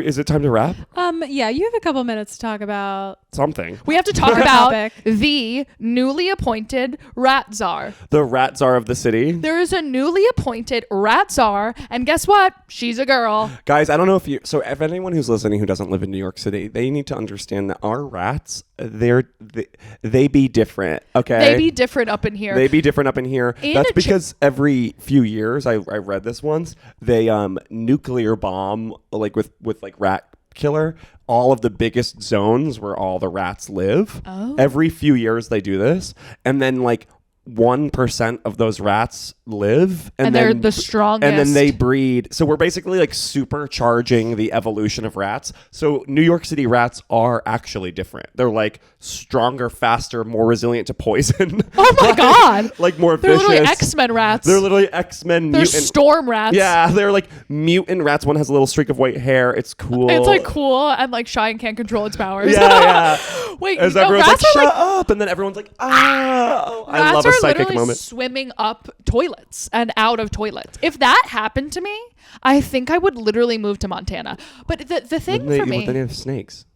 Is it time to wrap?
Yeah, you have a couple minutes to talk about
Something.
We have to talk about the newly appointed Rat Czar.
The Rat Czar of the city.
There is a newly appointed Rat Czar, and guess what? She's a girl.
Guys, I don't know if anyone who's listening who doesn't live in New York City, they need to understand that our rats, they be different, okay?
They be different up in here.
They be different up in here. That's because every few years, I read this once, they nuclear bomb like with like rat killer all of the biggest zones where all the rats live. Every few years they do this, and then like 1% of those rats live, and
they're
then
the strongest,
and then they breed. So we're basically like supercharging the evolution of rats. So New York City rats are actually different. They're like stronger, faster, more resilient to poison.
Oh my god!
Like more
they're
vicious.
Literally X-Men rats.
They're literally X-Men.
They're
mutant.
storm rats.
Yeah, they're like mutant rats. One has a little streak of white hair. It's cool.
It's like cool, and like Cheyenne can't control its powers.
Yeah.
Wait,
as everyone's like, shut up, and then everyone's like, ah. I love a psychic moment.
Swimming up toilets and out of toilets. If that happened to me, I think I would literally move to Montana. But the thing for me,
they have snakes.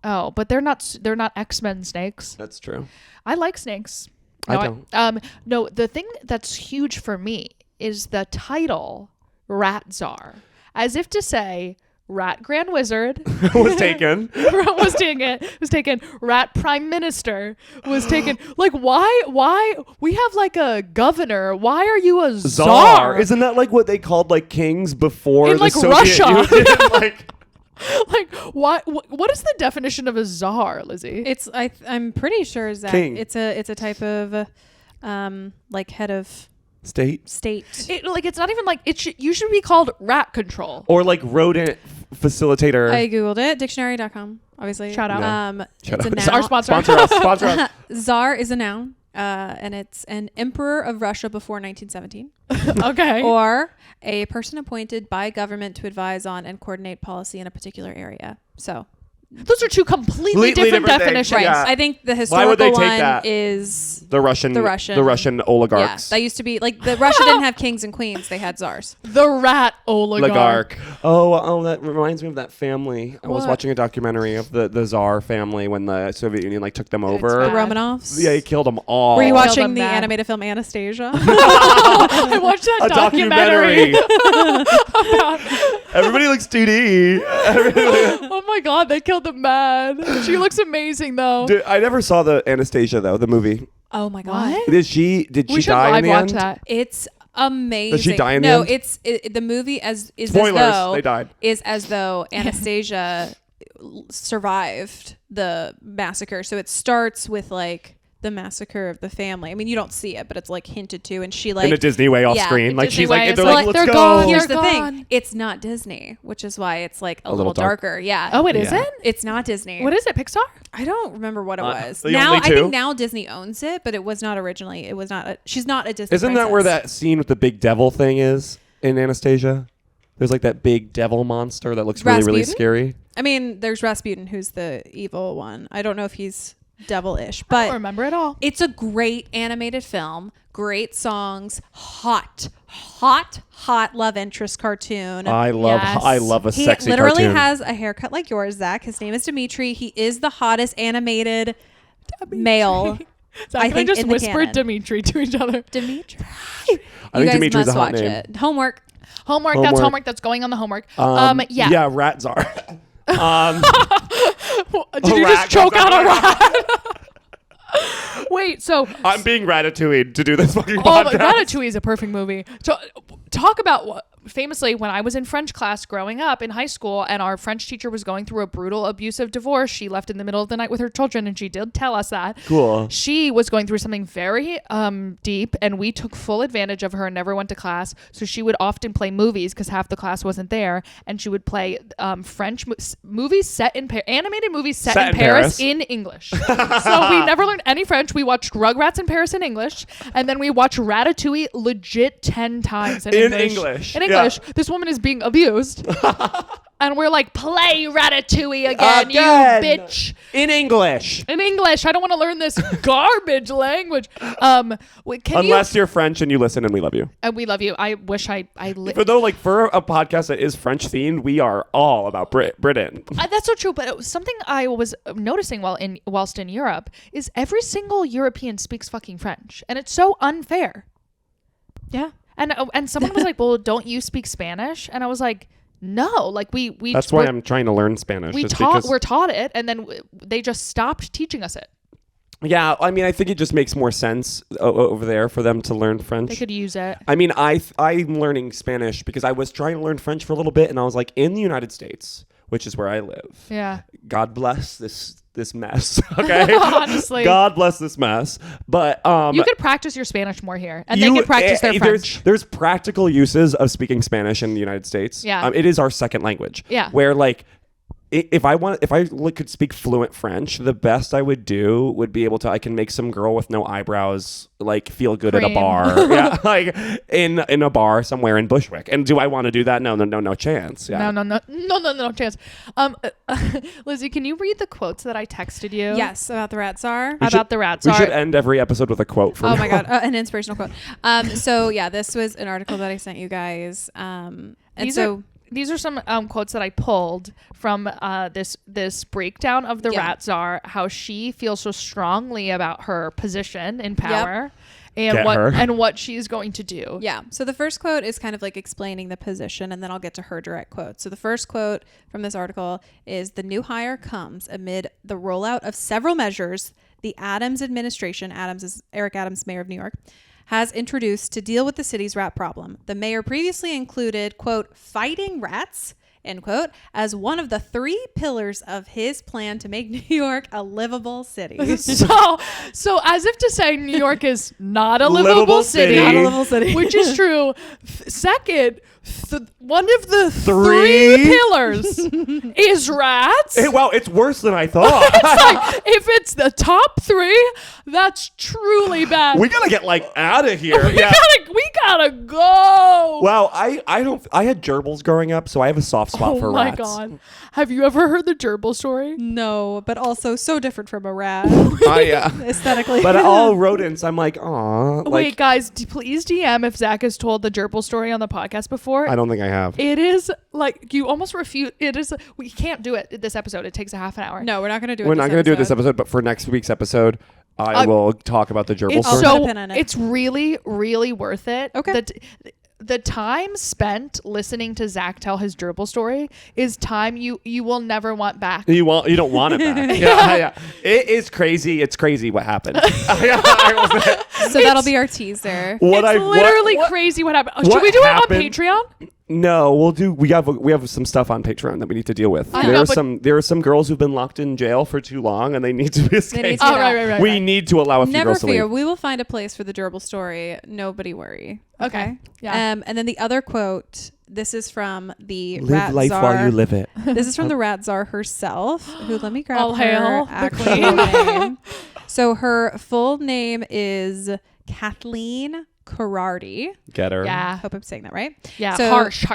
Oh, but they're not X-Men snakes.
That's true.
I like snakes.
No, I
don't. No, the thing that's huge for me is the title Rat Czar, as if to say Rat Grand Wizard
was taken.
was taken. Rat Prime Minister was taken. Like, why? We have like a governor. Why are you a czar?
Isn't that like what they called like kings before
in
the
like
Soviet
Russia?
Union?
Like, what is the definition of a czar, Lizzie?
I'm pretty sure Zack.
King.
It's a type of like head of
state.
It's not even like you should be called rat control
or like rodent facilitator.
I googled it. Dictionary.com. Obviously.
Shout out.
Yeah.
It's a noun. Our sponsor.
Sponsor us.
Czar is a noun. And it's an emperor of Russia before 1917.
Okay.
Or a person appointed by government to advise on and coordinate policy in a particular area. So
those are two completely different definitions.
Right.
Yeah.
I think the historical one is
the Russian oligarchs.
Yeah, that used to be like the Russia didn't have kings and queens; they had czars.
The rat oligarch.
Oh, that reminds me of that family. I was
What?
watching a documentary of the Tsar family when the Soviet Union like took them over.
The
bad.
Romanovs.
Yeah, he killed them all.
Were you
Killed
watching
them
the
bad.
animated film Anastasia?
I watched that documentary.
Everybody looks 2D.
Oh my god, they killed the man. She looks amazing though.
Dude, I never saw the Anastasia though, the movie.
Oh my god!
What?
Did she
We should
die in
live
the
watch
end?
that.
It's amazing.
Does she die in the
No,
end?
the movie is
Spoilers,
as though
they died.
is as though Anastasia survived the massacre. So it starts with like the massacre of the family. I mean, you don't see it, but it's like hinted to, and she like
in a Disney way off
yeah,
screen. Like
Disney
she's
way,
like,
it's
they're
like,
like,
they're
let's
gone.
go.
Here's the
They're
thing.
gone.
It's not Disney, which is why it's like a
little
little darker. Yeah.
Oh, it
Yeah.
isn't?
It's not Disney.
What is it? Pixar?
I don't remember what it was.
the
Now
only
I
two?
think now Disney owns it, but it was not originally. It was not. She's not a Disney.
Isn't that where that scene with the big devil thing is in Anastasia? There's like that big devil monster that looks really, really
Rasputin?
scary.
I mean, there's Rasputin, who's the evil one. I don't know if he's devilish,
I
but
don't remember it all.
it's a great animated film. Great songs. Hot love interest cartoon.
I love a
He
sexy
literally
cartoon.
has a haircut like yours, Zach. His name is Dimitri. He is the hottest animated male.
Zach and I
think
just
in the
whispered
canon.
Dimitri to each other.
Dimitri.
I
You
think
guys
Dimitri's
must
a hot
watch
name.
it. Homework.
Homework. That's homework. That's going on the homework. Yeah.
Yeah, Rat Czar.
Did you just choke out a rat? Wait, so
I'm being ratatouille to do this fucking
oh,
podcast.
Ratatouille is a perfect movie. So, talk about what famously, when I was in French class growing up in high school and our French teacher was going through a brutal abusive divorce, she left in the middle of the night with her children, and she did tell us that.
Cool.
She was going through something very deep, and we took full advantage of her and never went to class. So she would often play movies because half the class wasn't there, and she would play French movies set in animated movies set in Paris in English. So we never learned any French. We watched Rugrats in Paris in English, and then we watched Ratatouille legit 10 times in English. In English. Yeah. This woman is being abused. And we're like, play Ratatouille again, you bitch.
In English.
In English. I don't want to learn this garbage language.
Unless you're French and you listen, and we love you.
And we love you. I wish I
But though, like, for a podcast that is French themed, we are all about Britain.
That's so true. But it was something I was noticing whilst in Europe is every single European speaks fucking French. And it's so unfair.
Yeah.
And someone was like, well, don't you speak Spanish? And I was like, no, like we.
That's why I'm trying to learn Spanish.
We're taught it, and then they just stopped teaching us it.
Yeah, I mean, I think it just makes more sense over there for them to learn French.
They could use it.
I mean, I'm learning Spanish because I was trying to learn French for a little bit, and I was like, in the United States, which is where I live.
Yeah.
God bless this mess. Okay.
Honestly.
God bless this mess. But
you could practice your Spanish more here, and they could practice their French.
There's practical uses of speaking Spanish in the United States.
Yeah.
It is our second language.
Yeah.
Where like, if I could speak fluent French, the best I would do would be I can make some girl with no eyebrows like feel good at a bar. Yeah, like in a bar somewhere in Bushwick. And do I want to do that? No chance. Yeah.
No chance. Lizzie, can you read the quotes that I texted you?
Yes, about the Rat Czar.
The Rat Czar.
We should end every episode with a quote from.
Oh my god, an inspirational quote. So yeah, this was an article that I sent you guys.
These are some quotes that I pulled from this breakdown of the Rat Czar, how she feels so strongly about her position in power and what she's going to do.
Yeah. So the first quote is kind of like explaining the position, and then I'll get to her direct quote. So the first quote from this article is, "The new hire comes amid the rollout of several measures the Adams administration," Adams is Eric Adams, mayor of New York, "has introduced to deal with the city's rat problem. The mayor previously included, quote, fighting rats, end quote, as one of the 3 pillars of his plan to make New York a livable city."
So as if to say New York is not a livable city.
Not a livable city.
Which is true. Second, one of the 3 pillars is rats.
Well, it's worse than I thought.
It's like, if it's the top 3, that's truly bad.
We gotta get out of here.
We gotta go.
Well, I had gerbils growing up, so I have a soft spot for rats.
Oh my god. Have you ever heard the gerbil story?
No, but also so different from a rat.
Oh yeah.
Aesthetically.
But all rodents, I'm like, aw.
Wait, guys, please DM if Zack has told the gerbil story on the podcast before.
I don't think I have.
It is like, you almost refute. It is, we can't do it this episode. It takes a half an hour.
No, we're not going to do it.
We're not going to do it this episode, but for next week's episode, I will talk about the gerbil story.
It's really, really worth it.
Okay.
The time spent listening to Zack tell his gerbil story is time you will never want back.
You don't want it back. Yeah. It is crazy. It's crazy what happened.
So that'll be our teaser.
It's crazy what happened. Should we do it on Patreon?
No, we have some stuff on Patreon that we need to deal with. There are some girls who've been locked in jail for too long and they need to escape.
Right.
We need to allow a few girls to leave.
Never fear, we will find a place for the gerbil story. Nobody worry.
Okay. Yeah.
And then the other quote, this is from the
Live
Rat
life
Czar.
while you live it.
This is from the Rat Czar herself, who, let me grab
All
her
hail
actual name. So her full name is Kathleen Karardi.
Get her.
Yeah.
Hope I'm saying that right.
Yeah.
So,
harsh.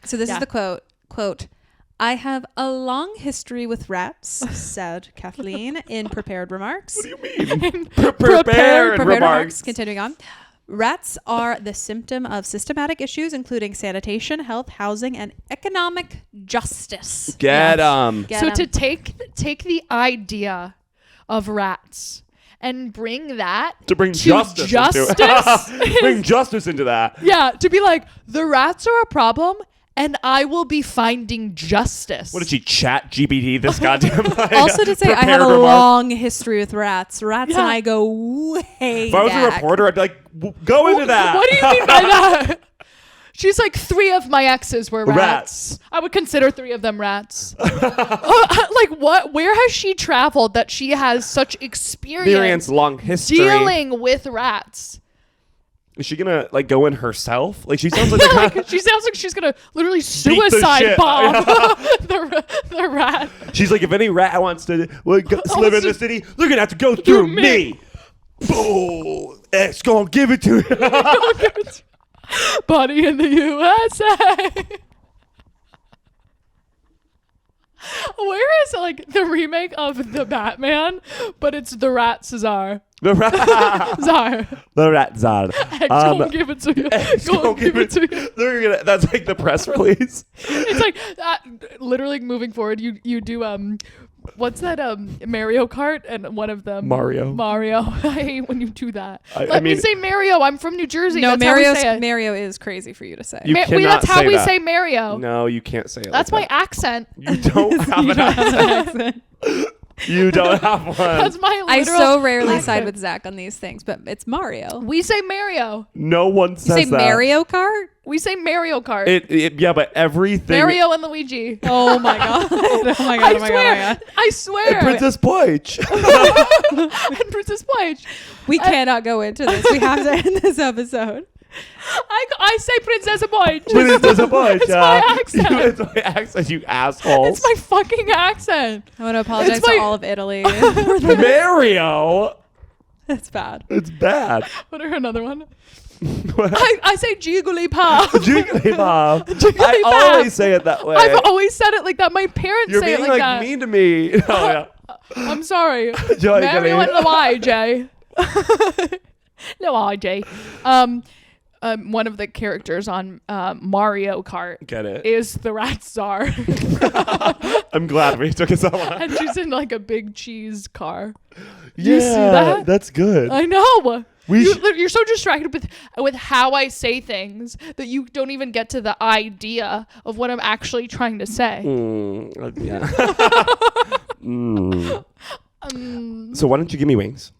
So this is the quote. Quote, "I have a long history with rats," said Kathleen in prepared remarks.
What do you mean? Prepared remarks.
Continuing on. "Rats are the symptom of systematic issues, including sanitation, health, housing, and economic justice."
Get 'em.
So to take the idea of rats and bring that
to bring justice bring justice into that.
Yeah, to be like, the rats are a problem and I will be finding justice.
What did she chat GPT this goddamn
Also to say I have a long history with rats. Rats and I go way
If I was a reporter, I'd be like, go into that.
What do you mean by that? She's like, 3 of my exes were rats. I would consider 3 of them rats. Like what? Where has she traveled that she has such experience
long history
dealing with rats?
Is she gonna like go in herself? Like she sounds like,
she sounds like she's gonna literally suicide bomb the rat.
She's like, if any rat wants to live in the city, they're gonna have to go through me. Oh, X gonna give it to you.
Buddy in the USA. Where is like the remake of the Batman, but it's the Rat Czar.
The Rat
Czar.
The Rat Czar.
X gonna give it to you. Gonna give it to you.
That's like the press release.
It's like literally moving forward. You do what's that Mario Kart and one of them
Mario.
I hate when you do that.
I
Let
mean,
me say Mario. I'm from New Jersey.
No,
That's
Mario is crazy for you to say.
That's how we say Mario.
No, you can't say it.
That's
like
my accent.
You don't have an accent. You don't have one.
That's my
I
literal
so rarely
accent.
side with Zack on these things, but it's Mario.
We say Mario.
No one says that.
You say Mario Kart?
We say Mario Kart.
Yeah, but everything.
Mario and Luigi.
Oh my god! Oh my god!
I swear.
And Princess Peach.
And Princess Peach.
We cannot go into this. We have to end this episode.
I say Princess Peach.
Princess Peach.
It's my accent.
It's my accent, you asshole.
It's my fucking accent.
I want to apologize to all of Italy.
Mario.
That's bad.
It's bad.
What are another one? I say Jigglypuff.
Jigglypuff. I always say it that way.
I've always said it like that. My parents say it like that.
You're being mean to me. Oh, yeah.
I'm sorry. Mario and Luigi. Luigi. One of the characters on Mario Kart is the Rat Czar.
I'm glad we took us on.
And she's in like a big cheese car.
Yeah,
you see that?
That's good.
I know. You're so distracted with how I say things that you don't even get to the idea of what I'm actually trying to say.
Yeah. So why don't you give me wings?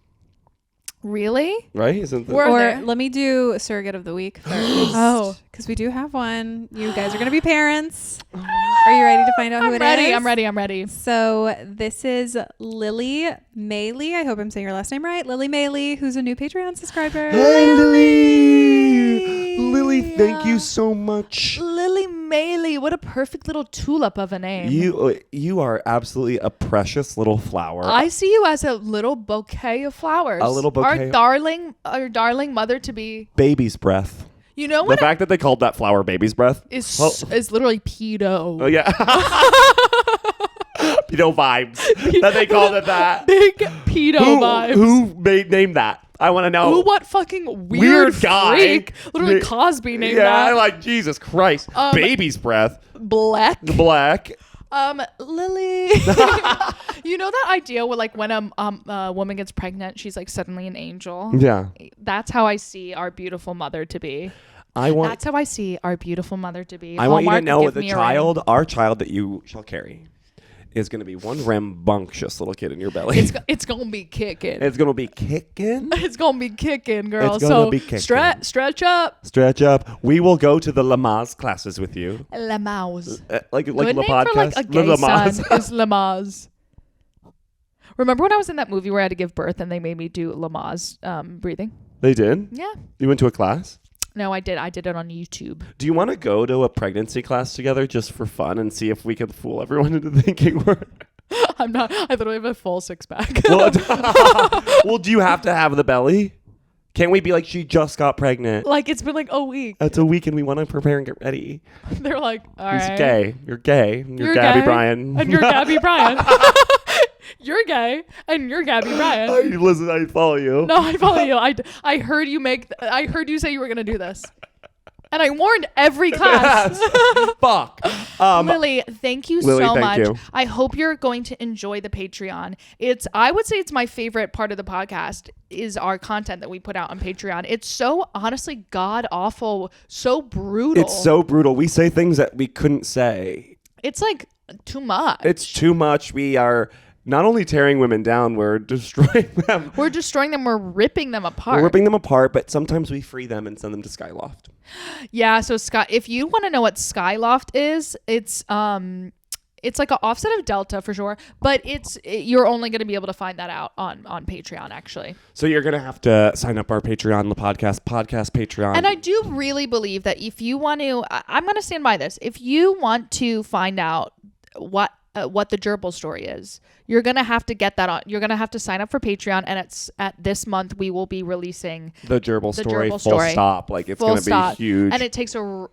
Really?
Right? Isn't that?
Or let me do surrogate of the week first.
Oh,
because we do have one. You guys are going to be parents. Are you ready to find out who it is?
I'm ready.
So this is Lily Mayley. I hope I'm saying your last name right. Lily Mayley, who's a new Patreon subscriber.
Hi, Lily. Lily, thank you so much.
Lily Mayley, what a perfect little tulip of a name.
You are absolutely a precious little flower.
I see you as a little bouquet of flowers.
A little bouquet.
Our darling mother to be.
Baby's breath.
You know what?
The fact that they called that flower baby's breath
is literally pedo.
Oh yeah. Pedo vibes. That they called it that.
Big pedo vibes.
Who named that? I want to know.
What fucking weird guy? Freak. Literally Cosby named that.
Yeah, I like Jesus Christ. Baby's breath.
Black. Lily. You know that idea where like when a woman gets pregnant, she's like suddenly an angel?
Yeah.
That's how I see our beautiful mother to be. That's how I see our beautiful mother to be.
I want you to know that our child that you shall carry is going to be one rambunctious little kid in your belly.
It's going to be kicking.
It's going to be kicking?
It's going to be kicking, girl.
It's going to be kicking.
Stretch up.
Stretch up. We will go to the Lamaze classes with you.
Lamaze.
Like
Good
the
name
podcast?
for like a gay son is Lamaze. Remember when I was in that movie where I had to give birth and they made me do Lamaze breathing?
They did?
Yeah.
You went to a class?
No, I did. I did it on YouTube.
Do you want to go to a pregnancy class together just for fun and see if we can fool everyone into thinking we're...
I'm not. I literally have a full six-pack.
Well, do you have to have the belly? Can't we be like, she just got pregnant?
Like, it's been like a week.
That's a week and we want to prepare and get ready.
They're like, all right.
He's gay. You're gay. You're Gabby
gay.
Bryan.
And you're Gabby Bryan. You're gay and you're Gabby Bryan.
Listen, I follow you.
No, I follow you. I heard you I heard you say you were going to do this. And I warned every class.
Fuck.
Lily, thank you so much. You. I hope you're going to enjoy the Patreon. I would say it's my favorite part of the podcast is our content that we put out on Patreon. It's so honestly god awful, so brutal.
It's so brutal. We say things that we couldn't say.
It's like too much.
It's too much. We are not only tearing women down, we're destroying them.
We're destroying them. We're ripping them apart.
We're ripping them apart, but sometimes we free them and send them to Skyloft.
Yeah. So if you want to know what Skyloft is, it's like an offset of Delta for sure, but you're only going to be able to find that out on Patreon actually.
So you're going to have to sign up our Patreon, the podcast Patreon.
And I do really believe that if you want to, I'm going to stand by this. If you want to find out what the gerbil story is, you're going to have to get that on. You're going to have to sign up for Patreon, and at this month we will be releasing
the gerbil story full stop. Like it's going to be huge.
And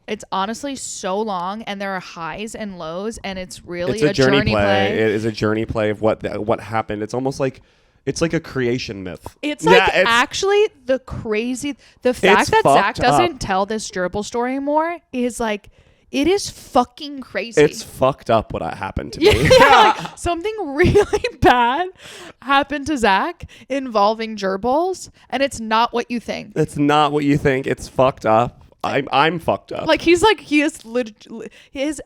it's honestly so long, and there are highs and lows, and it's really
a journey play. It is a journey play of what happened. It's almost like it's like a creation myth.
It's actually the fact that Zack doesn't tell this gerbil story anymore is like, it is fucking crazy.
It's fucked up what happened to me.
Yeah, like something really bad happened to Zack involving gerbils, and it's not what you think.
It's not what you think. It's fucked up. I'm fucked up.
Like his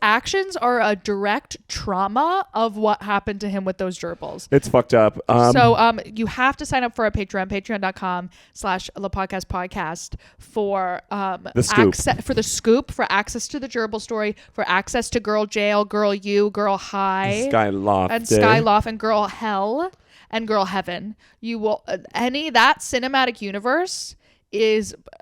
actions are a direct trauma of what happened to him with those gerbils.
It's fucked up.
So you have to sign up for our Patreon, patreon.com/LaPodcastPodcast for
the scoop.
For the scoop, for access to the gerbil story, for access to Girl Jail, Girl U, Girl High, Skyloft, and Girl Hell, and Girl Heaven. You will that cinematic universe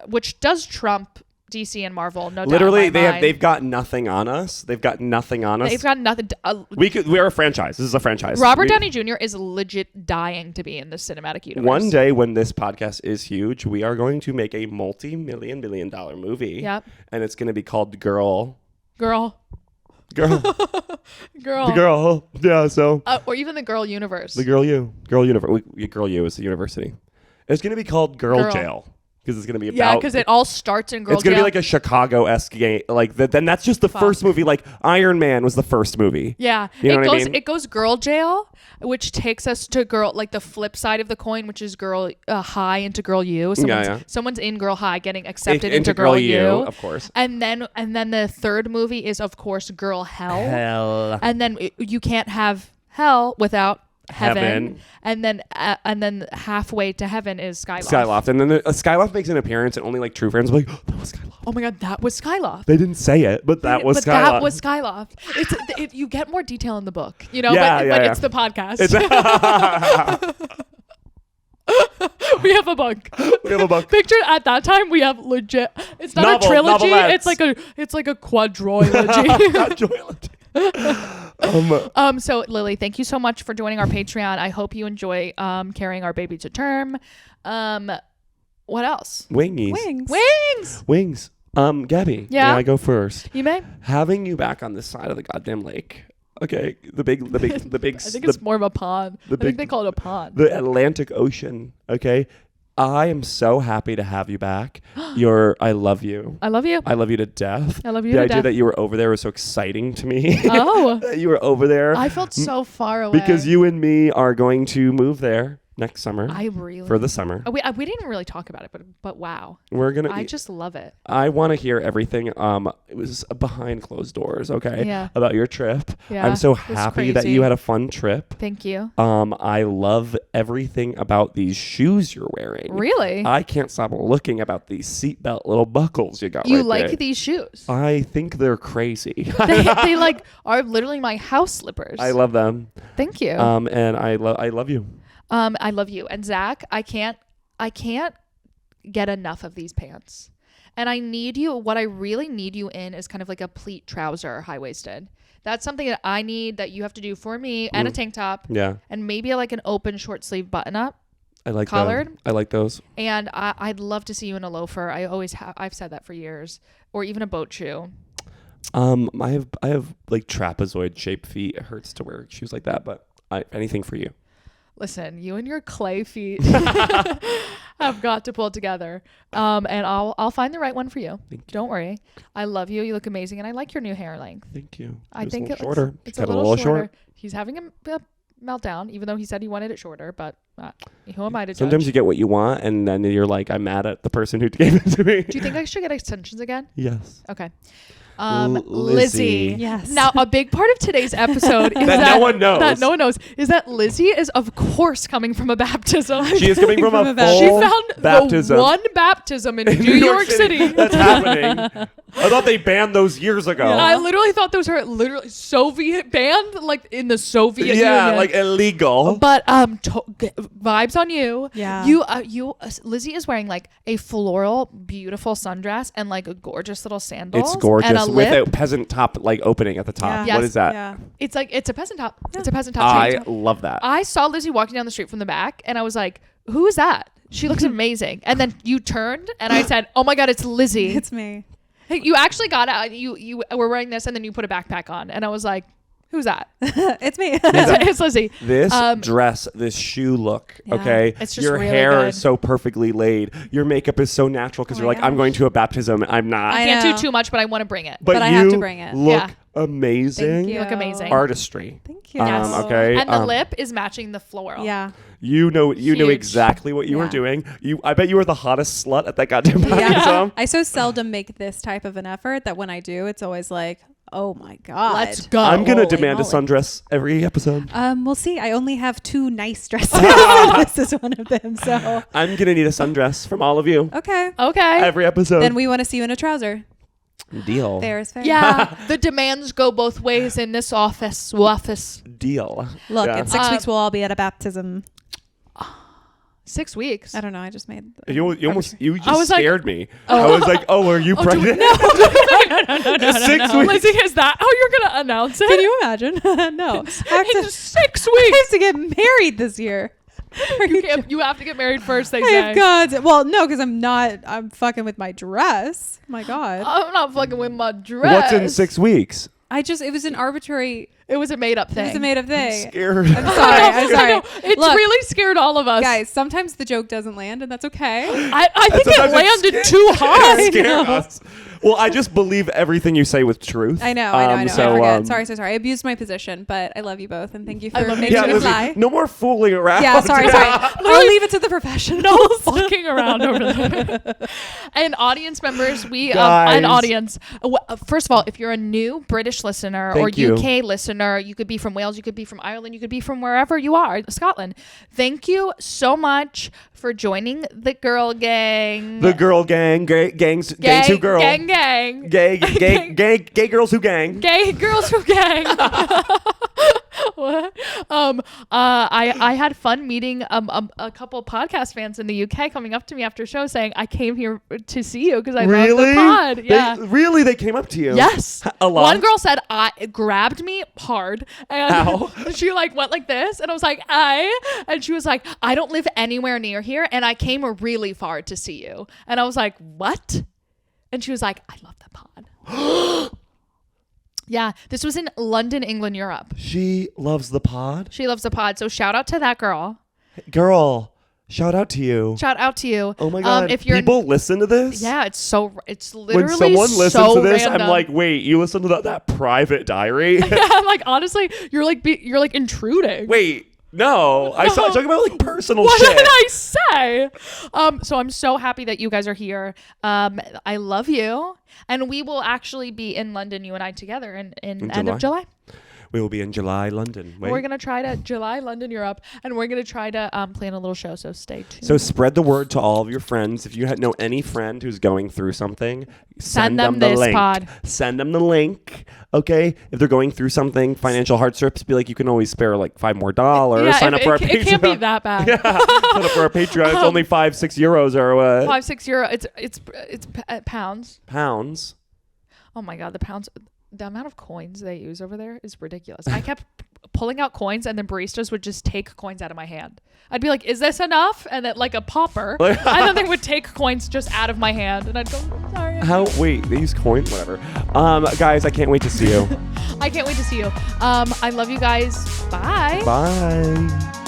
which does trump DC and Marvel, no
literally,
doubt.
They've got nothing on us. They've got nothing. We're a franchise. This is a franchise.
Robert Downey Jr. is legit dying to be in the cinematic universe.
One day when this podcast is huge, we are going to make a multi-million dollar movie.
Yep.
And it's going to be called Girl.
Girl.
Yeah. So.
Or even the Girl Universe.
The Girl U. Girl Universe. Girl U is the university. It's going to be called Girl Jail. Because it's going to be about...
Yeah, because it all starts in Girl Jail.
It's going to be like a Chicago-esque game. Like, then that's just the first movie. Like, Iron Man was the first movie.
Yeah. It goes Girl Jail, which takes us to the flip side of the coin, which is Girl High into Girl U. Someone's in Girl High getting accepted into Girl U.
Of course.
And then the third movie is, of course, Girl Hell. And then you can't have hell without... Heaven. And then halfway to heaven is Skyloft.
And then Skyloft makes an appearance, and only like true fans are like, oh, that was Skyloft.
Oh my god, that was Skyloft.
They didn't say it, but that was
Skyloft. You get more detail in the book, but it's the podcast. We have a book. Picture at that time we have legit. It's not a trilogy. Novelettes. It's like a quadrilogy. So Lily, thank you so much for joining our Patreon. I hope you enjoy carrying our baby to term. What else?
Wings. Gabby.
Yeah.
May I go first?
You may.
Having you back on this side of the goddamn lake. Okay, the big.
I think it's more of a pond. I think they call it a pond.
The Atlantic Ocean. Okay. I am so happy to have you back. I love you.
I love you.
I love you to death.
I love you
to
death.
The idea that you were over there was so exciting to me.
Oh.
That you were over there.
I felt so far away.
Because you and me are going to move there next summer.
For
the summer.
We didn't really talk about it, but wow. I just love it.
I want to hear everything. It was behind closed doors, okay?
Yeah.
About your trip.
Yeah.
I'm so happy that you had a fun trip.
Thank you.
I love everything about these shoes you're wearing.
Really?
I can't stop looking about these seatbelt little buckles you got.
You
right
like
there.
these shoes?
I think they're crazy.
they are literally my house slippers.
I love them.
Thank you.
And I love you.
I love you. And Zack, I can't get enough of these pants. And I need you. What I really need you in is kind of like a pleat trouser, high-waisted. That's something that I need that you have to do for me, and a tank top.
Yeah.
And maybe like an open short sleeve button up.
I like
collared.
I like those.
And I'd love to see you in a loafer. I always have. I've said that for years. Or even a boat shoe.
I have like trapezoid shaped feet. It hurts to wear shoes like that, but anything for you.
Listen, you and your clay feet have got to pull it together. And I'll find the right one for you. Don't worry. I love you. You look amazing, and I like your new hair length.
Thank you.
I think it's
shorter.
It's a little shorter. He's having a meltdown, even though he said he wanted it shorter. But who am I to judge?
Sometimes you get what you want, and then you're like, I'm mad at the person who gave it to me.
Do you think I should get extensions again?
Yes.
Okay.
Lizzie.
Yes.
Now, a big part of today's episode is
That no one knows.
That no one knows is that Lizzie is, of course, coming from a baptism.
She is coming from a
She
full
found
baptism.
the one baptism in New York City.
That's happening. I thought they banned those years ago.
Yeah. I literally thought those were literally Soviet banned, like in the Soviet Union.
Like illegal.
But vibes on you.
Yeah.
Lizzie is wearing like a floral, beautiful sundress and like a gorgeous little sandals.
It's gorgeous
and a
with
lip.
a peasant top like opening at the top.
Yeah.
Yes.
What is that?
Yeah.
It's a peasant top. It's a peasant top.
I
shape.
love that.
I saw Lizzie walking down the street from the back, and I was like, "Who is that? She looks amazing." And then you turned, and I said, "Oh my God, it's Lizzie."
It's me.
Hey, you actually got out. You were wearing this, and then you put a backpack on, and I was like, "Who's that?"
It's me.
It's Lizzie.
This dress, this shoe look,
Yeah.
okay?
It's just
your
really
hair
good.
is so perfectly laid. Your makeup is so natural because
Oh
you're
my
like, I'm
gosh.
going to a baptism. I'm not.
I
I
can't
know.
do too much, but I want to bring it.
But I have to bring it.
Look
Yeah.
amazing.
Thank
You
you.
look amazing.
Artistry.
Thank you.
Yes.
Okay.
And the lip is matching the floral.
Yeah.
You know
Huge.
exactly what you were
Yeah.
doing. I bet you were the hottest slut at that goddamn
Yeah.
baptism.
I so seldom make this type of an effort that when I do, it's always like, oh my God.
Let's go.
I'm gonna
Holy
demand a
moly.
sundress every episode.
We'll see. I only have 2 nice dresses. This is one of them. So
I'm gonna need a sundress from all of you
okay.
Okay.
every episode.
Then we want to see you in a trouser.
Deal.
Fair is fair.
Yeah, the demands go both ways in this office.
Deal.
Look,
Yeah.
in 6 weeks we'll all be at a baptism.
6 weeks.
I don't know. I just made.
You just
I was like-
scared me. I was like, oh, are you pregnant?
No.
6 weeks.
Lizzie, is that how you're gonna announce it?
Can you imagine? No. I have,
In
to,
6
I
weeks.
have to get married this year.
You have to get married first. They
I
say.
have gods. Well, no, because I'm not. I'm fucking with my dress. My God.
I'm not fucking with my dress.
What's in 6 weeks?
It was an arbitrary.
It was a made up thing.
It was a made up thing.
Scared.
I'm sorry. I'm
I
sorry.
know. It's
Look,
really scared all of us.
guys, sometimes the joke doesn't land, and that's okay.
I think it
Sometimes
landed
it's
too hard.
Scared us. Well, I just believe everything you say with truth.
I know. I
So,
forget. Sorry. I abused my position, but I love you both, and thank you for making
Yeah,
me
Lizzie,
fly.
no more fooling around.
Yeah, sorry. I'll leave it to the professionals.
No fucking around over there. And audience members,
Guys.
an audience. First of all, if you're a new British listener
Thank
or
you.
UK listener, you could be from Wales, you could be from Ireland, you could be from wherever you are, Scotland. Thank you so much for joining the girl gang.
The girl gang, gangs who girl.
Gang.
Gay girls who gang.
Gay girls who gang. What? I had fun meeting a couple podcast fans in the UK coming up to me after show saying I came here to see you because I love the pod. Yeah.
They came up to you.
Yes.
A lot.
One girl said it grabbed me hard and
Ow.
she like went like this and I was like, and she was like, I don't live anywhere near here and I came really far to see you. And I was like, what? And she was like, I love that pod. Yeah, this was in London, England, Europe.
She loves the pod.
She loves the pod. So shout out to that girl.
Girl, shout out to you.
Shout out to you.
Oh my God.
If you're
People listen to this?
yeah, it's literally
When someone listens
so
to this,
random.
I'm like, wait, you listen to that private diary?
Yeah, I'm like, honestly, you're like intruding.
Wait, no. I saw talking about like personal
What
shit.
did I say? So I'm so happy that you guys are here. I love you. And we will actually be in London, you and I together in end of July.
We will be in July, London. Wait.
We're going to try to July, London, Europe. And we're going to try to plan a little show. So stay tuned.
So spread the word to all of your friends. If you know any friend who's going through something, send them the
this
link.
pod.
Send them the link. Okay, if they're going through something, financial hardships, be like, you can always spare like $5 more.
Yeah,
Sign up for our
it
Patreon.
can't be that bad.
Yeah, sign up for our Patreon. It's only €5-6 or what?
5-6 euro. It's pounds.
Pounds.
Oh my God, the amount of coins they use over there is ridiculous. I kept pulling out coins and then baristas would just take coins out of my hand. I'd be like, is this enough? And then like a popper. And then they would take coins just out of my hand. And I'd go, sorry.
Wait, they use coins? Whatever. Guys, I can't wait to see you.
I can't wait to see you. I love you guys. Bye.
Bye.